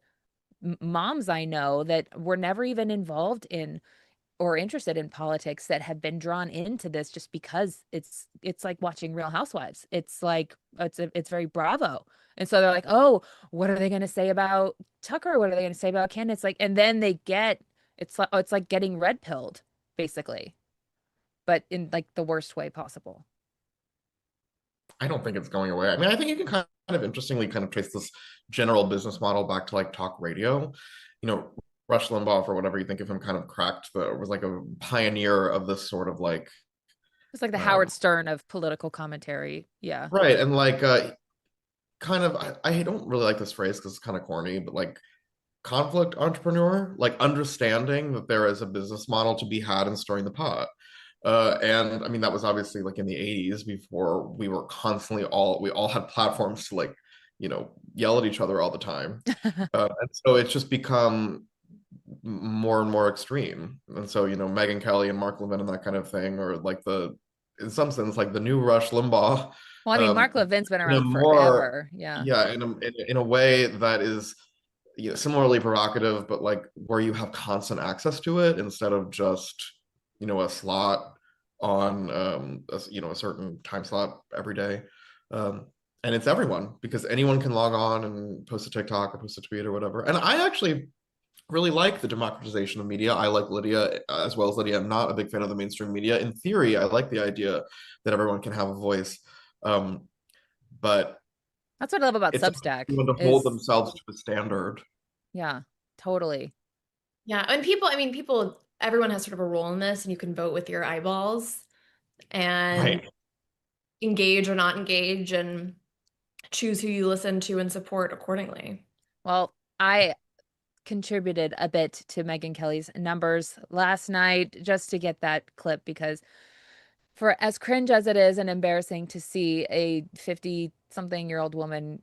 moms I know that were never even involved in or interested in politics that have been drawn into this just because it's like watching Real Housewives. It's like it's very Bravo. And so they're like, "Oh, what are they going to say about Tucker? What are they going to say about Candace?" Like, and then they get it's like getting red pilled basically, but in like the worst way possible. I don't think it's going away. I mean, I think you can kind of interestingly kind of trace this general business model back to like talk radio. Rush Limbaugh, for whatever you think of him, kind of was like a pioneer of this sort of like. It's like the Howard Stern of political commentary. Yeah. Right. And like kind of, I don't really like this phrase because it's kind of corny, but like conflict entrepreneur, like understanding that there is a business model to be had in stirring the pot. And I mean, that was obviously like in the 80s before we were constantly we all had platforms to like, yell at each other all the time. And so it's just become more and more extreme. And so, Megyn Kelly and Mark Levin and that kind of thing, or like in some sense, like the new Rush Limbaugh. Well, I mean, Mark Levin's been around forever. Yeah. Yeah. In a way that is, similarly provocative, but like where you have constant access to it instead of just, a slot on, a certain time slot every day. And it's everyone, because anyone can log on and post a TikTok or post a tweet or whatever. And I actually really like the democratization of media. I like Lydia as well as Lydia. I'm not a big fan of the mainstream media. In theory, I like the idea that everyone can have a voice. But that's what I love about Substack. To hold themselves to a standard. Yeah, totally. Yeah, and people, everyone has sort of a role in this, and you can vote with your eyeballs and engage or not engage and choose who you listen to and support accordingly. Well, I contributed a bit to Megyn Kelly's numbers last night just to get that clip, because for as cringe as it is and embarrassing to see a 50-something-year-old woman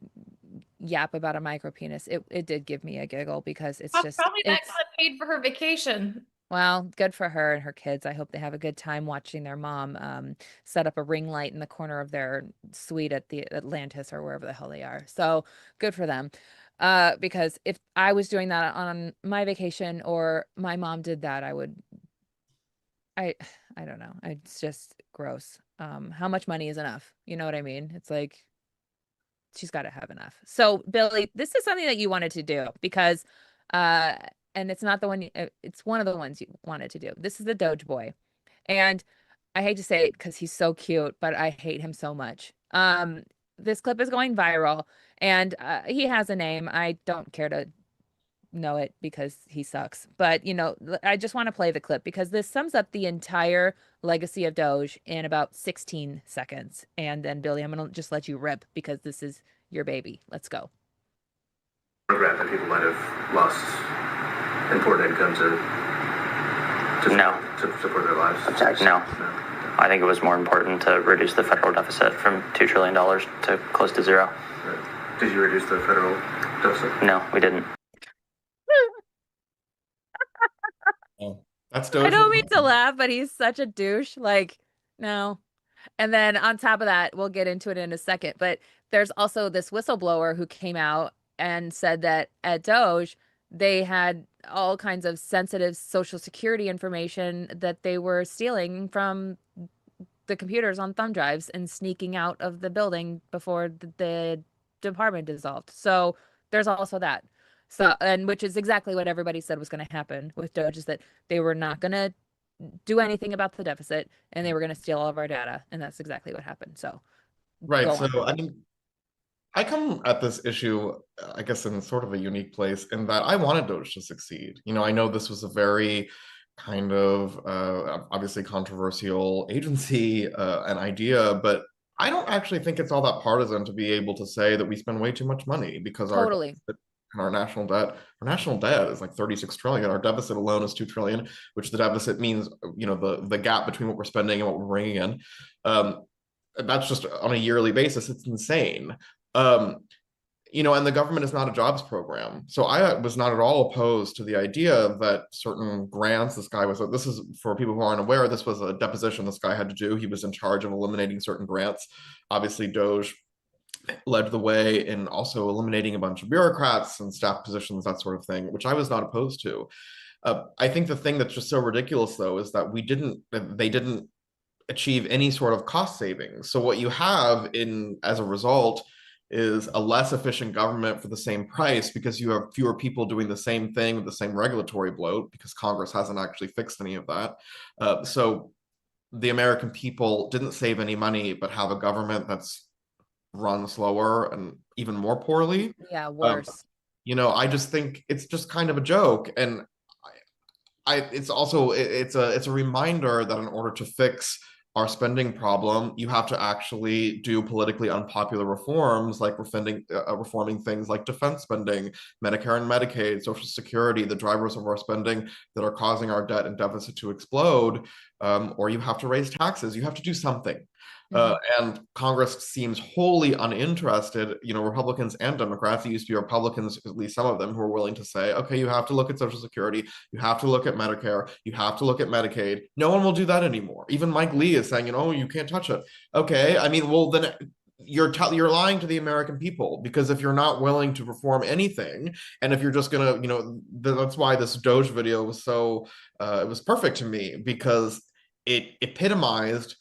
yap about a micro penis, it did give me a giggle, because it's just probably that clip paid for her vacation. Well, good for her and her kids. I hope they have a good time watching their mom set up a ring light in the corner of their suite at the Atlantis or wherever the hell they are. So good for them. Because if I was doing that on my vacation or my mom did that, I don't know. It's just gross. How much money is enough? You know what I mean? It's like, she's got to have enough. So Billy, this is something that you wanted to do because, and it's not the one, it's one of the ones you wanted to do. This is the Doge boy. And I hate to say it because he's so cute, but I hate him so much. This clip is going viral and he has a name. I don't care to know it because he sucks. But, I just want to play the clip because this sums up the entire legacy of Doge in about 16 seconds. And then, Billy, I'm going to just let you rip because this is your baby. Let's go. Program that people might have lost important income to No. To support their lives? No. I think it was more important to reduce the federal deficit from $2 trillion to close to zero. Right. Did you reduce the federal deficit? No, we didn't. Oh, that's I Doge. don't mean to laugh, but he's such a douche. Like, no. And then on top of that, we'll get into it in a second, but there's also this whistleblower who came out and said that at DOGE, they had all kinds of sensitive Social Security information that they were stealing from the computers on thumb drives and sneaking out of the building before the department dissolved. So there's also that. So, and which is exactly what everybody said was going to happen with DOGE, is that they were not going to do anything about the deficit and they were going to steal all of our data. And that's exactly what happened. So, Right. go So, on. I mean, I come at this issue, I guess, in sort of a unique place in that I wanted Doge to succeed. You know, I know this was a very kind of obviously controversial agency and idea, but I don't actually think it's all that partisan to be able to say that we spend way too much money because Totally. our national debt is like 36 trillion. Our deficit alone is 2 trillion, which the deficit means, you know, the gap between what we're spending and what we're bringing in. That's just on a yearly basis. It's insane. You know, and the government is not a jobs program. So I was not at all opposed to the idea that certain grants, this is for people who aren't aware, this was a deposition this guy had to do. He was in charge of eliminating certain grants. Obviously, DOGE led the way in also eliminating a bunch of bureaucrats and staff positions, that sort of thing, which I was not opposed to. I think the thing that's just so ridiculous, though, is that they didn't achieve any sort of cost savings. So what you have as a result is a less efficient government for the same price because you have fewer people doing the same thing with the same regulatory bloat because Congress hasn't actually fixed any of that. So the American people didn't save any money, but have a government that's run slower and even more poorly. Yeah, worse. You know, I just think it's just kind of a joke. And it's also, it's a reminder that in order to fix our spending problem, you have to actually do politically unpopular reforms, like reforming things like defense spending, Medicare and Medicaid, Social Security, the drivers of our spending that are causing our debt and deficit to explode, or you have to raise taxes. You have to do something. And Congress seems wholly uninterested. You know, Republicans and Democrats, it used to be Republicans, at least some of them, who are willing to say, okay, you have to look at Social Security, you have to look at Medicare, you have to look at Medicaid. No one will do that anymore. Even Mike Lee is saying, you know, you can't touch it. Okay, I mean, well, then you're lying to the American people, because if you're not willing to reform anything, and if you're just gonna, you know, that's why this DOGE video was so, it was perfect to me, because it epitomized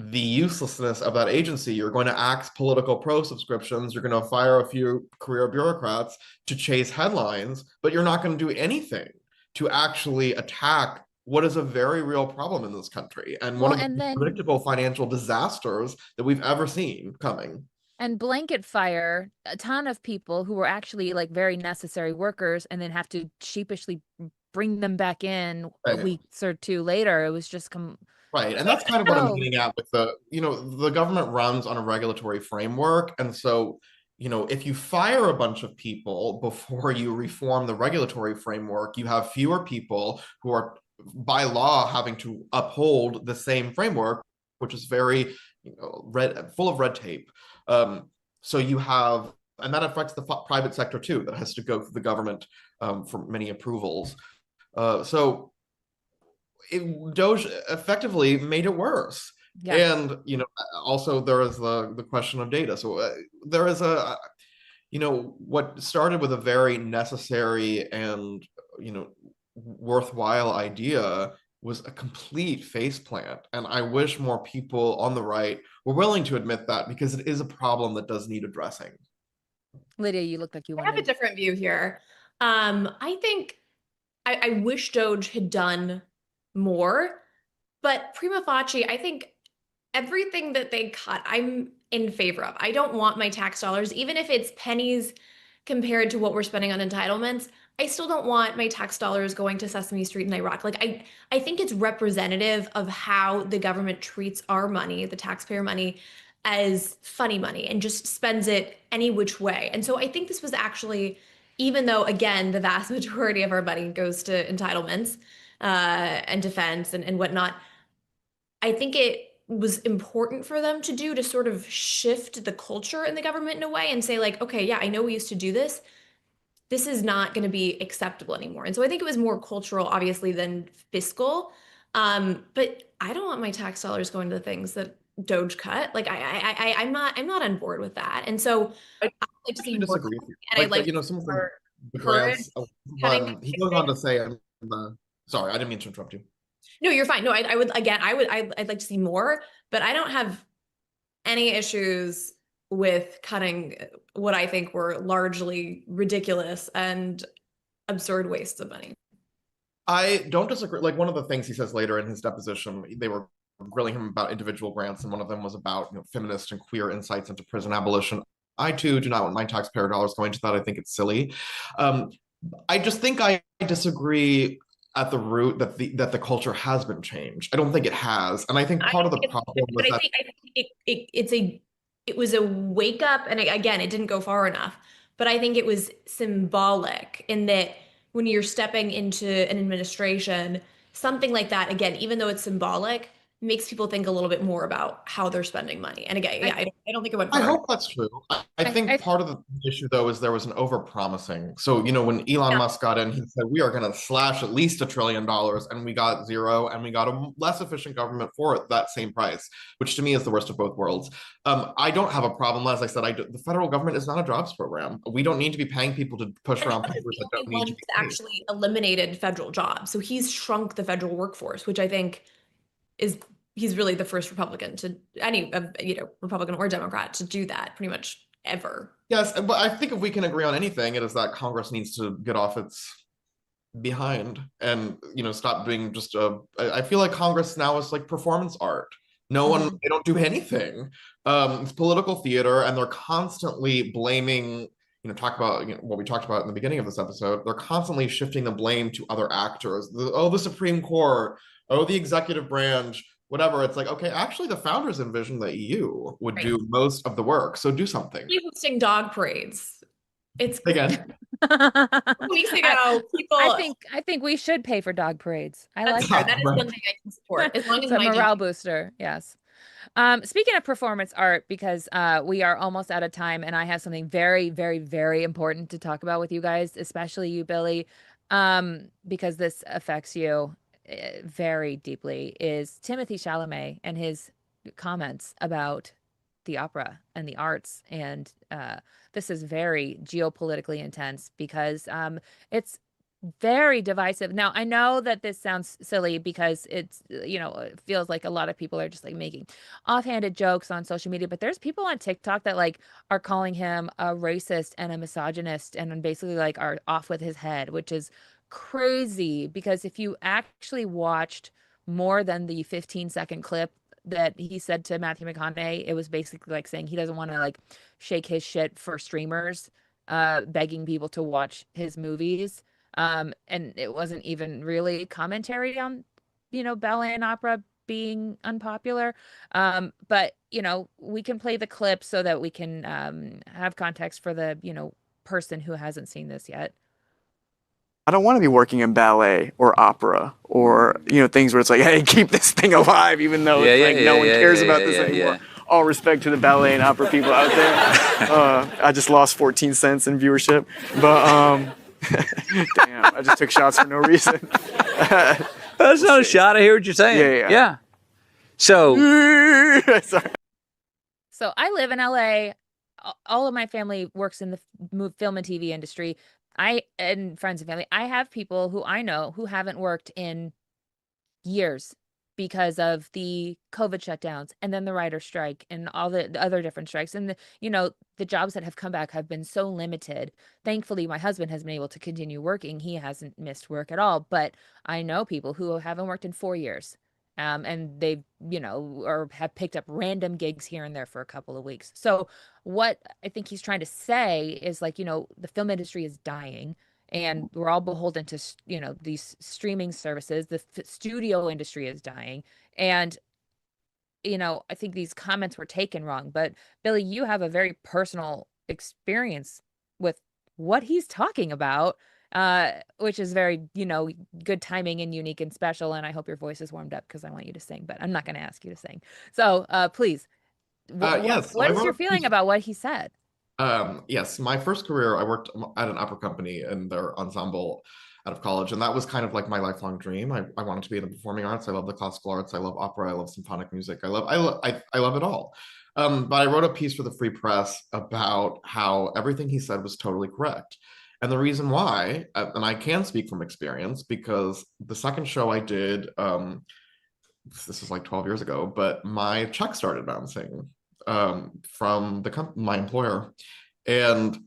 the uselessness of that agency. You're going to axe political pro subscriptions, you're going to fire a few career bureaucrats to chase headlines, but you're not going to do anything to actually attack what is a very real problem in this country and one of the predictable financial disasters that we've ever seen coming. And blanket fire a ton of people who were actually like very necessary workers and then have to sheepishly bring them back in a week or two later. It was just Right. And that's kind of what I'm getting at with the government runs on a regulatory framework. And so, you know, if you fire a bunch of people before you reform the regulatory framework, you have fewer people who are by law having to uphold the same framework, which is very, you know, full of red tape. So you have, and that affects the private sector too, that has to go through the government for many approvals. So DOGE effectively made it worse. Yeah. And, you know, also there is the question of data. So there is you know, what started with a very necessary and, you know, worthwhile idea was a complete faceplant. And I wish more people on the right were willing to admit that, because it is a problem that does need addressing. Lydia, you look like you wanted. I have a different view here. I think I wish DOGE had done more, but prima facie, I think everything that they cut, I'm in favor of. I don't want my tax dollars, even if it's pennies compared to what we're spending on entitlements, I still don't want my tax dollars going to Sesame Street in Iraq. Like, I think it's representative of how the government treats our money, the taxpayer money, as funny money and just spends it any which way. And so I think this was actually, even though, again, the vast majority of our money goes to entitlements, and defense and whatnot. I think it was important for them to do to sort of shift the culture in the government in a way and say like, okay, yeah, I know we used to do this. This is not going to be acceptable anymore. And so I think it was more cultural, obviously, than fiscal. But I don't want my tax dollars going to the things that DOGE cut. Like I'm not on board with that. And so I I'd like to see more, disagree with you. and I'd like you know, some of more the courage grants, cutting. he goes on to say, sorry, I didn't mean to interrupt you. No, you're fine. No, I would, again, I'd like to see more, but I don't have any issues with cutting what I think were largely ridiculous and absurd wastes of money. I don't disagree. Like one of the things he says later in his deposition, they were grilling him about individual grants, and one of them was about, you know, feminist and queer insights into prison abolition. I too do not want my taxpayer dollars going to that. I think it's silly. I just think I disagree at the root that the culture has been changed. I don't think it has, and I think part of the problem was that I think it was a wake up, and again, it didn't go far enough. But I think it was symbolic in that when you're stepping into an administration, something like that, again, even though it's symbolic, makes people think a little bit more about how they're spending money. And again, yeah, I don't think it went far I enough. hope that's true. I think part of the issue, though, is there was an over-promising. So, you know, when Elon Musk got in, he said, we are going to slash at least $1 trillion, and we got zero, and we got a less efficient government for it, that same price, which to me is the worst of both worlds. I don't have a problem. As I said, the federal government is not a jobs program. We don't need to be paying people to push around papers that don't need to be paid. Actually eliminated federal jobs. So he's shrunk the federal workforce, which I think he's really the first Republican to Republican or Democrat to do that pretty much ever. Yes, but I think if we can agree on anything, it is that Congress needs to get off its behind and, you know, stop being just I feel like Congress now is like performance art. They don't do anything. It's political theater, and they're constantly blaming, you know, talk about, you know, what we talked about in the beginning of this episode. They're constantly shifting the blame to other actors. The Supreme Court, the executive branch, whatever. It's like, okay, actually the founders envisioned the EU would do most of the work, so do something. You're hosting dog parades. It's again. Weeks ago, people. I think we should pay for dog parades. I like that. That is something I can support, as long as it's a morale booster. Yes. Speaking of performance art, because we are almost out of time, and I have something very, very, very important to talk about with you guys, especially you, Billy, because this affects you very deeply, is Timothée Chalamet and his comments about the opera and the arts. And this is very geopolitically intense because it's very divisive. Now, I know that this sounds silly because it's, you know, it feels like a lot of people are just like making offhanded jokes on social media, but there's people on TikTok that like are calling him a racist and a misogynist and basically like are off with his head, which is crazy, because if you actually watched more than the 15-second clip that he said to Matthew McConaughey, it was basically like saying he doesn't want to like shake his shit for streamers, begging people to watch his movies. And it wasn't even really commentary on, you know, ballet and opera being unpopular. But, you know, we can play the clip so that we can have context for the, you know, person who hasn't seen this yet. I don't want to be working in ballet or opera or, you know, things where it's like, hey, keep this thing alive, even though no one cares about this anymore. All respect to the ballet and opera people out there. I just lost 14 cents in viewership, but damn, I just took shots for no reason. That's not a shot. I hear what you're saying. Yeah. So, sorry. So I live in LA. All of my family works in the film and TV industry. And friends and family, I have people who I know who haven't worked in years because of the COVID shutdowns and then the writer strike and all the other different strikes. And the jobs that have come back have been so limited. Thankfully, my husband has been able to continue working. He hasn't missed work at all. But I know people who haven't worked in 4 years. And they've, or have picked up random gigs here and there for a couple of weeks. So what I think he's trying to say is like, the film industry is dying and we're all beholden to, these streaming services. The studio industry is dying. And, I think these comments were taken wrong. But Billy, you have a very personal experience with what he's talking about. which is very, good timing and unique and special. And I hope your voice is warmed up because I want you to sing, but I'm not going to ask you to sing. So please, Yes. what is your feeling about what he said? Yes, my first career, I worked at an opera company in their ensemble out of college, and that was kind of like my lifelong dream. I wanted to be in the performing arts. I love the classical arts. I love opera. I love symphonic music. I love it all. But I wrote a piece for the Free Press about how everything he said was totally correct. And the reason why, and I can speak from experience, because the second show I did, this was like 12 years ago, but my check started bouncing from my employer, and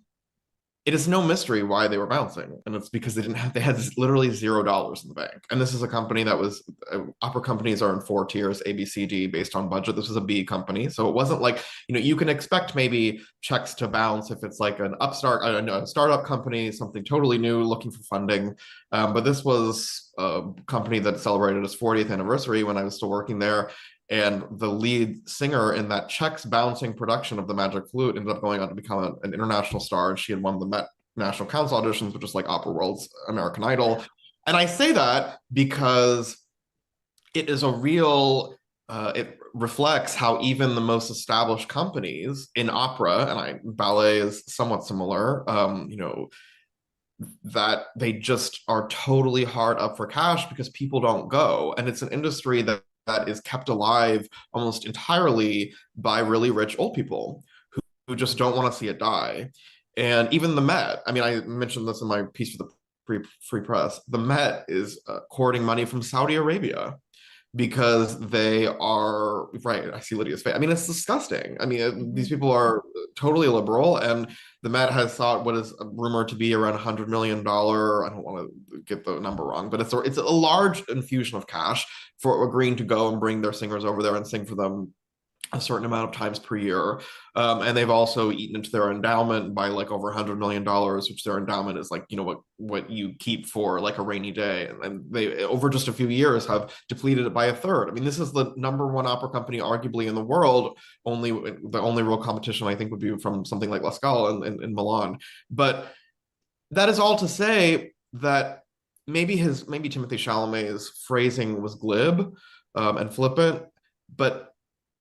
it is no mystery why they were bouncing, and it's because they had literally $0 in the bank. And this is a company that was opera companies are in 4 tiers, A, B, C, D, based on budget. This was a B company, so it wasn't like, you can expect maybe checks to bounce if it's like an upstart, a startup company, something totally new looking for funding. But this was a company that celebrated its 40th anniversary when I was still working there. And the lead singer in that checks bouncing production of The Magic Flute ended up going on to become an international star. She had won the Met National Council auditions, which is like Opera World's American Idol. And I say that because it is a real, it reflects how even the most established companies in opera, and ballet is somewhat similar, that they just are totally hard up for cash because people don't go. And it's an industry that is kept alive almost entirely by really rich old people who just don't want to see it die. And even the Met, I mentioned this in my piece for the Free Press, the Met is courting money from Saudi Arabia because they are, right, I see Lydia's face. It's disgusting. These people are totally liberal, and the Met has thought what is rumored to be around $100 million. I don't want to get the number wrong, but it's a large infusion of cash for agreeing to go and bring their singers over there and sing for them a certain amount of times per year. And they've also eaten into their endowment by like over $100 million, which their endowment is like, what you keep for like a rainy day. And they, over just a few years, have depleted it by a third. This is the #1 opera company arguably in the world. The only real competition I think would be from something like La Scala in Milan. But that is all to say that maybe Timothée Chalamet's phrasing was glib and flippant, but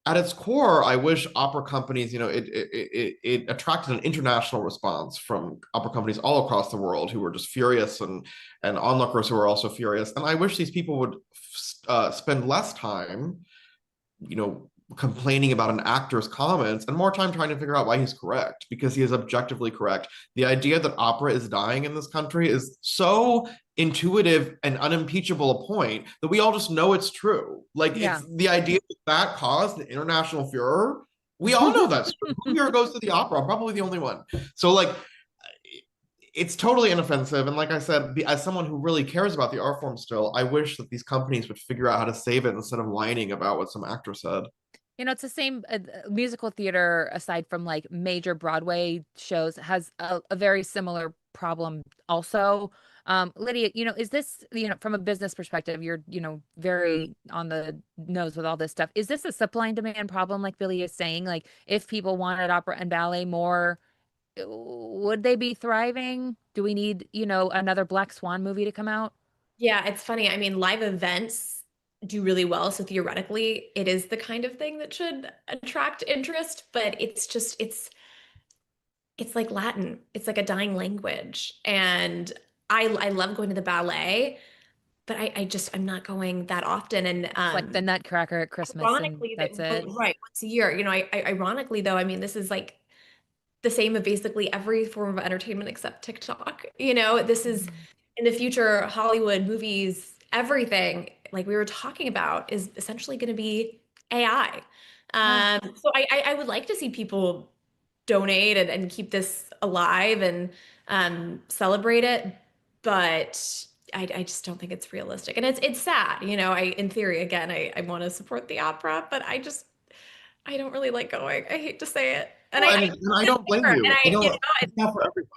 at its core, I wish opera companies, it attracted an international response from opera companies all across the world who were just furious, and onlookers who were also furious. And I wish these people would spend less time, complaining about an actor's comments and more time trying to figure out why he's correct, because he is objectively correct. The idea that opera is dying in this country is so intuitive and unimpeachable a point that we all just know it's true. It's the idea that caused an international furor. We all know that's true. Who here goes to the opera? I'm probably the only one. So it's totally inoffensive. And like I said, as someone who really cares about the art form still, I wish that these companies would figure out how to save it instead of whining about what some actor said. It's the same. Musical theater, aside from like major Broadway shows, has a very similar problem also. Lydia, is this, from a business perspective, you're, very on the nose with all this stuff. Is this a supply and demand problem, like Billy is saying? Like, if people wanted opera and ballet more, would they be thriving? Do we need, another Black Swan movie to come out? Yeah, it's funny. Live events do really well. So theoretically, it is the kind of thing that should attract interest, but it's like Latin. It's like a dying language. And I love going to the ballet, but I'm not going that often. And it's like the Nutcracker at Christmas. Ironically, that's it. Right. Once a year. Ironically though, this is like the same of basically every form of entertainment except TikTok. This is in the future, Hollywood, movies, everything like we were talking about is essentially going to be AI. So I would like to see people donate and keep this alive and celebrate it, but I just don't think it's realistic. And it's sad, in theory, again, I want to support the opera, but I don't really like going. I hate to say it. And I don't blame you. It's not for everyone.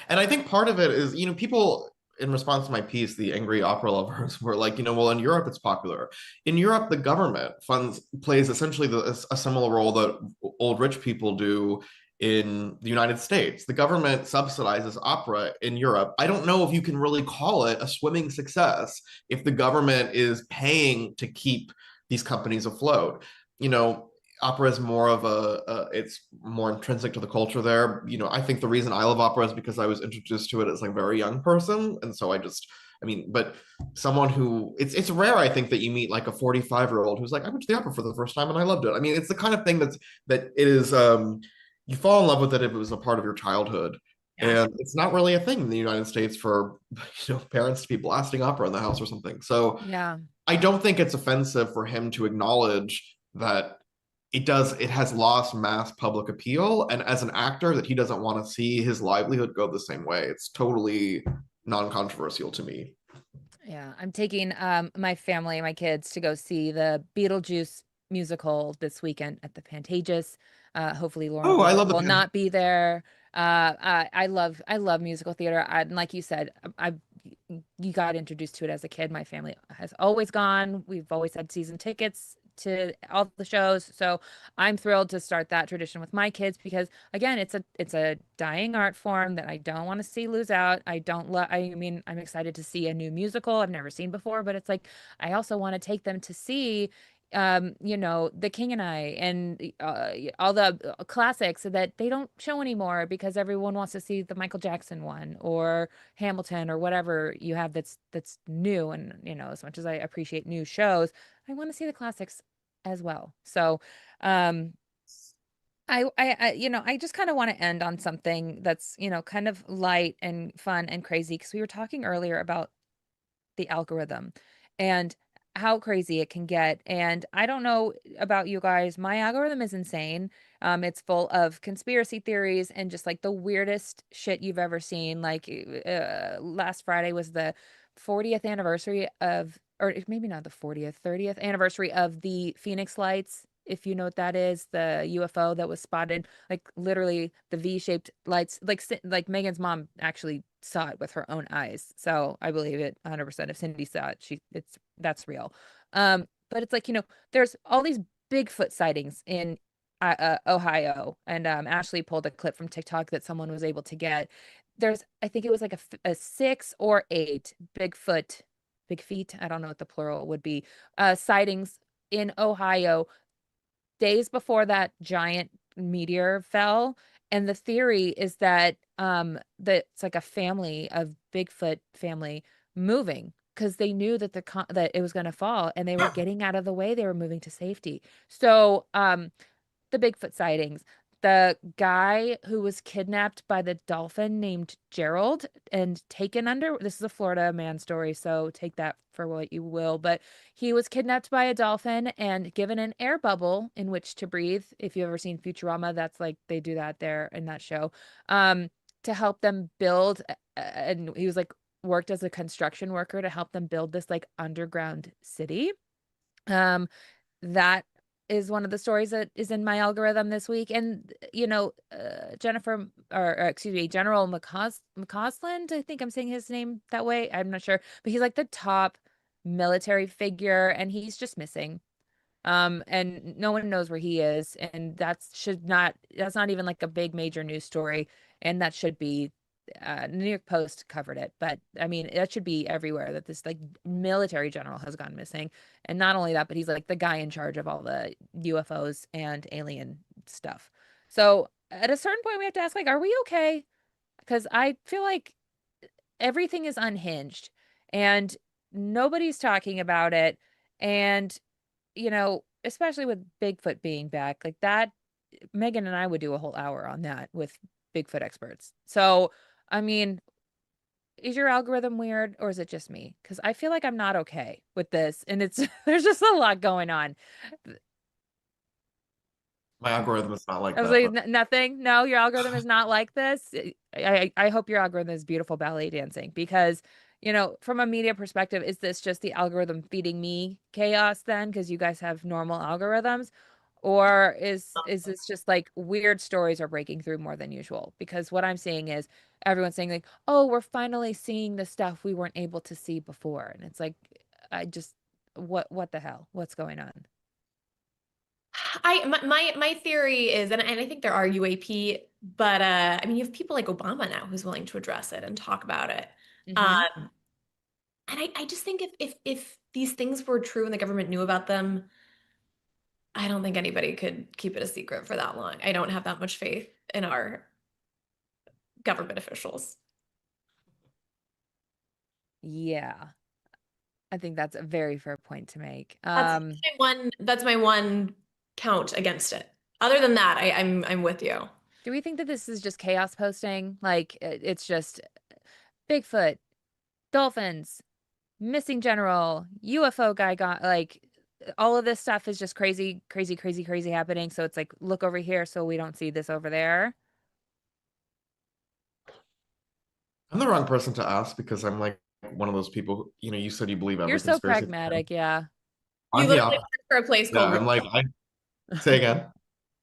And I think part of it is, people, in response to my piece, the angry opera lovers were like, well, in Europe, it's popular. In Europe, the government plays essentially a similar role that old rich people do in the United States. The government subsidizes opera in Europe. I don't know if you can really call it a swimming success if the government is paying to keep these companies afloat. You know, opera is more of it's more intrinsic to the culture there. You know, I think the reason I love opera is because I was introduced to it as like a very young person. And so but someone who it's rare, I think, that you meet like a 45-year-old who's like, I went to the opera for the first time and I loved it. I mean, it's the kind of thing that it is you fall in love with it if it was a part of your childhood. Yeah. And it's not really a thing in the United States for parents to be blasting opera in the house or something. So yeah, I don't think it's offensive for him to acknowledge that it has lost mass public appeal, and as an actor that he doesn't want to see his livelihood go the same way. It's totally non-controversial to me. Yeah, I'm taking my family, my kids, to go see the Beetlejuice musical this weekend at the Pantages. Hopefully Lauren will not be there. I love musical theater. And like you said, you got introduced to it as a kid. My family has always gone. We've always had season tickets to all the shows. So I'm thrilled to start that tradition with my kids because again, it's a dying art form that I don't want to see lose out. I mean, I'm excited to see a new musical I've never seen before, but it's like, I also want to take them to see The King and I and all the classics that they don't show anymore because everyone wants to see the Michael Jackson one or Hamilton or whatever you have that's new. And, as much as I appreciate new shows, I want to see the classics as well. So, I just kind of want to end on something that's, kind of light and fun and crazy because we were talking earlier about the algorithm and how crazy it can get. And I don't know about you guys, my algorithm is insane. It's full of conspiracy theories and just like the weirdest shit you've ever seen. Like last Friday was the 40th anniversary of, or maybe not the 40th, 30th anniversary of the Phoenix lights. If you know what that is, the UFO that was spotted, like literally the V-shaped lights, like Megyn's mom actually saw it with her own eyes. So I believe it 100%. If Cindy saw it, that's real. But it's like, there's all these Bigfoot sightings in Ohio. And Ashley pulled a clip from TikTok that someone was able to get. I think it was like a 6 or 8 big feet, I don't know what the plural would be, sightings in Ohio days before that giant meteor fell. And the theory is that that it's like a family of Bigfoot family moving because they knew that that it was going to fall and they were getting out of the way. They were moving to safety. So the Bigfoot sightings, the guy who was kidnapped by the dolphin named Gerald and taken under, this is a Florida man story, so take that for what you will, but he was kidnapped by a dolphin and given an air bubble in which to breathe. If you've ever seen Futurama, that's like they do that there in that show, to help them build, and he was like worked as a construction worker to help them build this like underground city. That is one of the stories that is in my algorithm this week. And, General McCausland, I think I'm saying his name that way. I'm not sure, but he's like the top military figure and he's just missing. And no one knows where he is. And that's not even like a big major news story. And that should be, New York Post covered it, but I mean, that should be everywhere that this like military general has gone missing. And not only that, but he's like the guy in charge of all the UFOs and alien stuff. So at a certain point we have to ask, like, are we okay? Because I feel like everything is unhinged and nobody's talking about it. And, especially with Bigfoot being back, like that, Megyn and I would do a whole hour on that with Bigfoot experts. So, I mean, is your algorithm weird or is it just me? Because I feel like I'm not okay with this and there's just a lot going on. My algorithm is not like I was that. like, nothing. No, your algorithm is not like this. I hope your algorithm is beautiful ballet dancing because, from a media perspective, is this just the algorithm feeding me chaos then? Because you guys have normal algorithms. Or is this just like weird stories are breaking through more than usual? Because what I'm seeing is everyone's saying like, oh, we're finally seeing the stuff we weren't able to see before. And it's like, what the hell? What's going on? My theory is, and I think there are UAP, but I mean, you have people like Obama now who's willing to address it and talk about it. And I just think if these things were true and the government knew about them, I don't think anybody could keep it a secret for that long. I don't have that much faith in our government officials. Yeah. I think that's a very fair point to make. That's my one count against it. Other than that, I'm with you. Do we think that this is just chaos posting? Like it's just Bigfoot, dolphins, missing general, UFO guy got, like, all of this stuff is just crazy happening. So it's like, look over here so we don't see this over there. I'm the wrong person to ask because I'm like one of those people, you said you believe every You're so conspiracy pragmatic, yeah. You literally work for a place called I'm like, say again.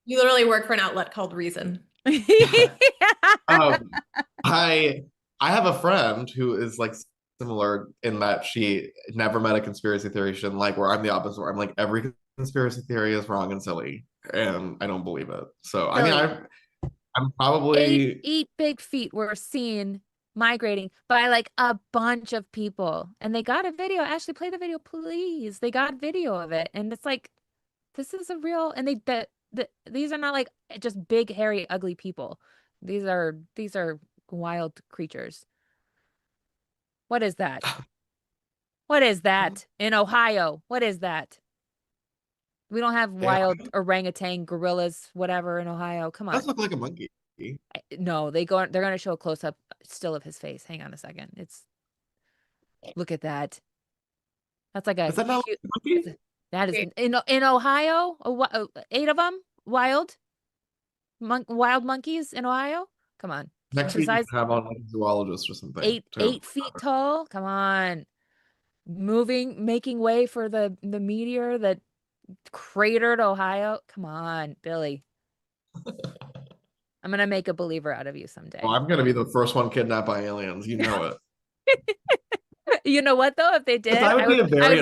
You literally work for an outlet called Reason. I have a friend who is like similar in that she never met a conspiracy theory she didn't like, where I'm the opposite, where I'm like, every conspiracy theory is wrong and silly, and I don't believe it. So, I mean, I'm probably... Eight big feet were seen migrating by like a bunch of people, and they got a video. Ashley, play the video, please. They got video of it, and it's like, this is a real, and these are not like just big, hairy, ugly people. These are wild creatures. What is that? What is that in Ohio? What is that? We don't have wild orangutan, gorillas, whatever in Ohio. Come on. Does look like a monkey. No, they're going to show a close up still of his face. Hang on a second. Look at that. That's like a... Is that not like a monkey? That is in Ohio. 8 of them wild monkeys in Ohio. Come on. Next week, you have on like a zoologist or something. 8 feet tall. Come on. Making way for the meteor that cratered Ohio. Come on, Billy. I'm gonna make a believer out of you someday. Well, I'm gonna be the first one kidnapped by aliens. You know it. You know what though? If they did, I would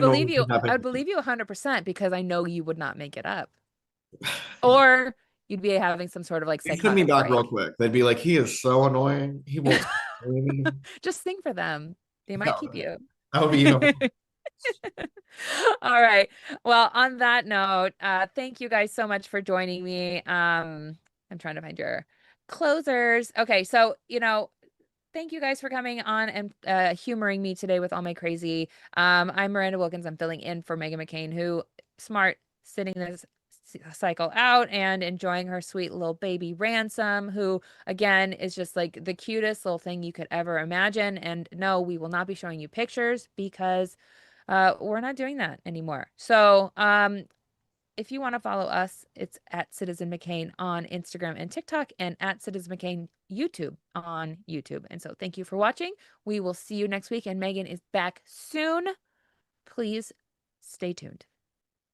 believe you. I would believe you 100% because I know you would not make it up, or you'd be having some sort of like. They send me back real quick. They'd be like, "He is so annoying. He won't." Just sing for them. They might keep you. That would be. All right. Well, on that note, thank you guys so much for joining me. I'm trying to find your closers. Okay, so thank you guys for coming on and humoring me today with all my crazy. I'm Miranda Wilkins. I'm filling in for Megyn McCain, who smart sitting this cycle out and enjoying her sweet little baby Ransom, who again is just like the cutest little thing you could ever imagine. And no, we will not be showing you pictures because we're not doing that anymore. So if you want to follow us, it's at Citizen McCain on Instagram and TikTok, and at Citizen McCain YouTube on YouTube. And so thank you for watching. We will see you next week, and Megyn is back soon. Please stay tuned.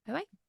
Bye-bye.